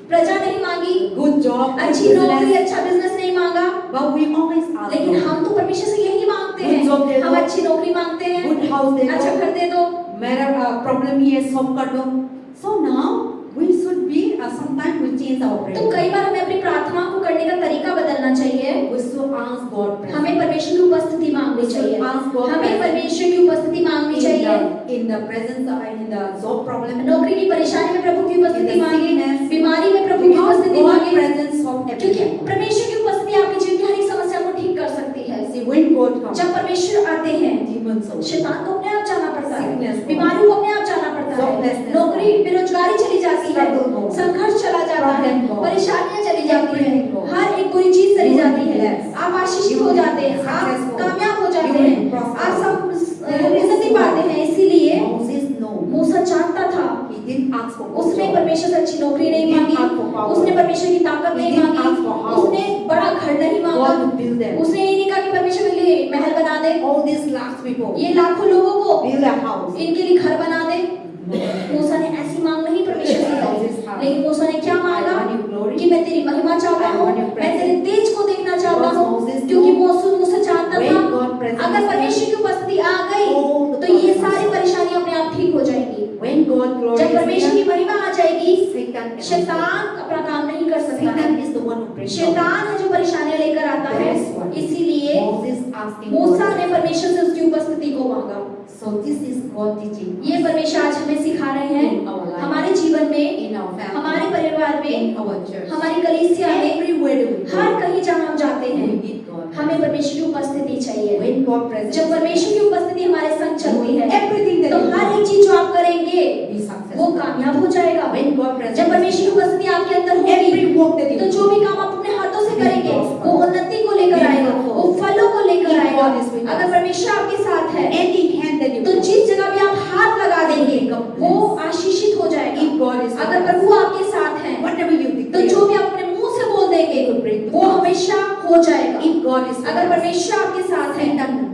प्रजा नहीं मांगी, good job, good अच्छी नौकरी, business. अच्छा बिजनेस नहीं मांगा। But we always ask लेकिन for हम तो परमेश्वर से यही मांगते Good job दे हैं, दो। हम अच्छी नौकरी मांगते हैं, good house दे अच्छा दो, घर दे दो। मेरा problem ये solve कर दो. So now we should be sometimes we change our तो prayer. कई बार हमें अपनी प्रार्थना को करने का तरीका बदलना चाहिए। We should ask God presence. हमें परमेश्वर की उपस्थिति मांगनी चाहिए, Ask God हमें presence. परमेश्वर की उपस्थिति मांगनी चाहिए। in the presence in the job problem. नौकरी की परेशानी में प्रभु की उपस्थिति In the मांगे, sickness. बीमारी में प्रभु की Because उपस्थिति God मांगे, presence solve क्योंकि everything. परमेश्वर की उपस्थिति आपके जीवन की हर एक समस्या को ठीक कर सकती है। See, when God comes, जब परमेश्वर आते हैं demons out. शैतान को अपने आप जाना पड़ता है, Sickness go. बीमारियों को अपने आप जाना पड़ता है, Joblessness नौकरी बेरोजगारी चली जाती है, Struggle go. संघर्ष चला जाता है, Problem go. परेशानियां चली जाती है, Everything go. हर एक बुरी चीज चली You जाती will be है, blessed. आप आशीषित You हो will be जाते हैं, आप successful. कामयाब हो जाते You will हैं, be prosperous. आप सब There is उन्नति no- पाते हैं। इसीलिए Moses no. मूसा जानता था, He didn't ask for good उसने job. परमेश्वर से अच्छी नौकरी नहीं He didn't मांगी, ask for power. उसने परमेश्वर की ताकत He नहीं didn't मांगी, ask for house. उसने बड़ा घर नहीं God मांगा, to build them. उसने ये नहीं कहा कि परमेश्वर के लिए महल बना दे, All these lakhs people ये लाखों लोगों को build a house. इनके लिए घर बना दे। मूसा ने ऐसी मांग नहीं परमेश्वर से की, लेकिन मूसा ने क्या I मांगा want your glory. कि मैं तेरी महिमा चाहता I हूँ, want your मैं तेरे presence. तेज को देखना चाहता Because हूँ, Moses क्योंकि knew मूसा जानता when था God presence अगर is परमेश्वर की उपस्थिति आ गई all the तो ये problems. सारी परेशानियां अपने आप ठीक हो जाएंगी। When God glory जब परमेश्वर is की महिमा आ जाएगी Satan cannot शैतान अपना काम नहीं कर सकता है। Satan is the one who brings शैतान है जो परेशानियां लेकर आता है, That's what इसीलिए Moses asking मूसा God. ने परमेश्वर से उसकी उपस्थिति को मांगा। So this is God teaching ये परमेश्वर आज हमें सिखा रहे हैं in our life, हमारे जीवन में, in our family, हमारे परिवार में, in our church, हमारी कलीसिया में, everywhere we go. हर कहीं जहाँ हम जाते We हैं need God. हमें परमेश्वर की उपस्थिति चाहिए। When God presence, जब परमेश्वर की उपस्थिति हमारे संग चलती है everything that तो you हर do, एक चीज जो आप करेंगे be वो successful. कामयाब हो जाएगा। When God presence, जब परमेश्वर की उपस्थिति आपके अंदर होगी every work that you तो do, जो भी काम आप अपने हाथों से करेंगे वो उन्नति को लेकर आएगा, वो फलों को लेकर आएगा। अगर परमेश्वर आपके साथ है any hand that you तो put, जिस जगह भी आप हाथ लगा देंगे वो आशीषित हो जाएगा। if God is अगर with us, प्रभु आपके साथ है whatever you तो declare, जो भी आप अपने मुंह से बोल देंगे वो हमेशा हो जाएगा। if God is with अगर us, परमेश्वर आपके साथ है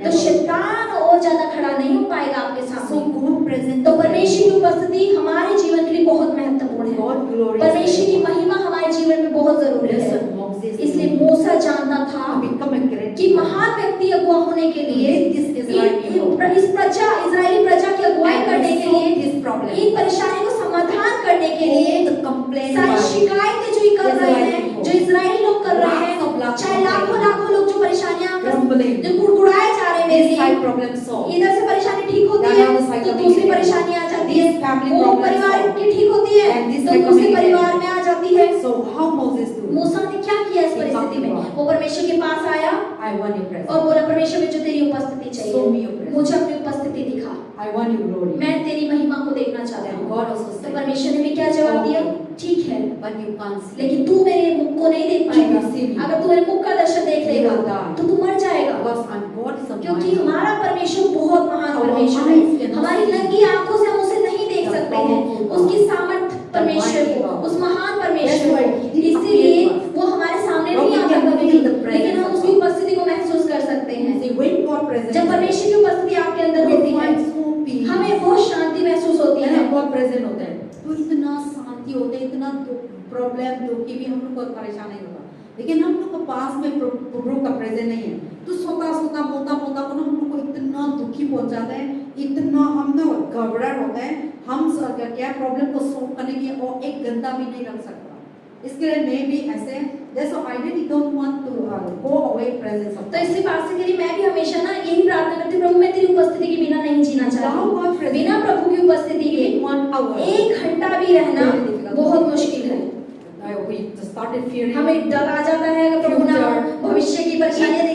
तो शैतान और ज्यादा खड़ा नहीं हो पाएगा आपके so सामने। God presence, तो परमेश्वर की उपस्थिति हमारे जीवन के लिए बहुत महत्वपूर्ण है। God glory, परमेश्वर की महिमा हमारे जीवन में बहुत जरूरी है। इसलिए मूसा जानता था become a great कि महान व्यक्ति अगुवा होने के लिए इस प्रजा इजरायली प्रजा की अगुवाई करने के लिए this problem, इन परेशानी को समाधान करने के लिए all the complaints, सारी शिकायतें जो ये कर रहे हैं, जो इजरायली लोग कर रहे हैं, चाहे लाखों लाखों लोग जो परेशानियां grumbling, जो कुड़कुड़ाए जा रहे हैं मेरे this side लिए, problem solved, इधर से परेशानी ठीक होती है तो दूसरी परेशानी आ जाती है, this family वो problem परिवार solved, की ठीक होती है and this तो दूसरे family परिवार में आ जाती है। so how Moses do? मूसा ने क्या किया इस परिस्थिति में? वो परमेश्वर के पास आया I want your presence, और बोला परमेश्वर में जो तेरी उपस्थिति show चाहिए me your presence, मुझे अपनी उपस्थिति दिखा, I want your glory. मैं तेरी महिमा को देखना चाहता And हूँ। God also तो said, परमेश्वर ने भी क्या जवाब दिया? ठीक है but you can't see, लेकिन तू मेरे मुख को नहीं देख पाएगा। अगर तू मेरे मुख का दर्शन देख लेगा तो तू मर जाएगा, because and God is a क्योंकि mighty, हमारा परमेश्वर बहुत महान परमेश्वर है। हमारी नंगी आंखों से हम उसे नहीं देख सकते हैं, उसकी सामर्थ परमेश्वर को, उस महान परमेश्वर को, इसीलिए वो हमारे सामने नहीं आता कभी भी, लेकिन हम उसकी उपस्थिति को महसूस कर सकते हैं। see when God presence, जब परमेश्वर की उपस्थिति आपके अंदर we होती है find so peace. हमें बहुत शांति महसूस होती है है। ना, God present होता है तो इतना शांति होता है, इतना प्रॉब्लम दुखी भी हम लोग को परेशान नहीं होता, लेकिन हम लोग को पास में प्रभु का प्रेजेंस नहीं है तो सोता सोता मोता मोता को हम लोग को इतना दुखी पहुंचाता है, इतना हम ना घबराहट होता है, हम क्या प्रॉब्लम को सॉल्व करने की और एक घंटा भी नहीं रख सकता। इसके लिए मैं भी ऐसे That's why I really don't want to go away presence of तो God. इससे बात से करी मैं भी हमेशा ना यही प्रार्थना करती हूँ, प्रभु मैं तेरी उपस्थिति के बिना नहीं जीना चाहती Without हूँ। God's presence, बिना प्रभु की उपस्थिति के even 1 hour, 1 घंटा भी रहना Very difficult. बहुत मुश्किल है। we just started fearing. हमें डर आ जाता है अगर प्रभु ना Future. भविष्य की परेशानियां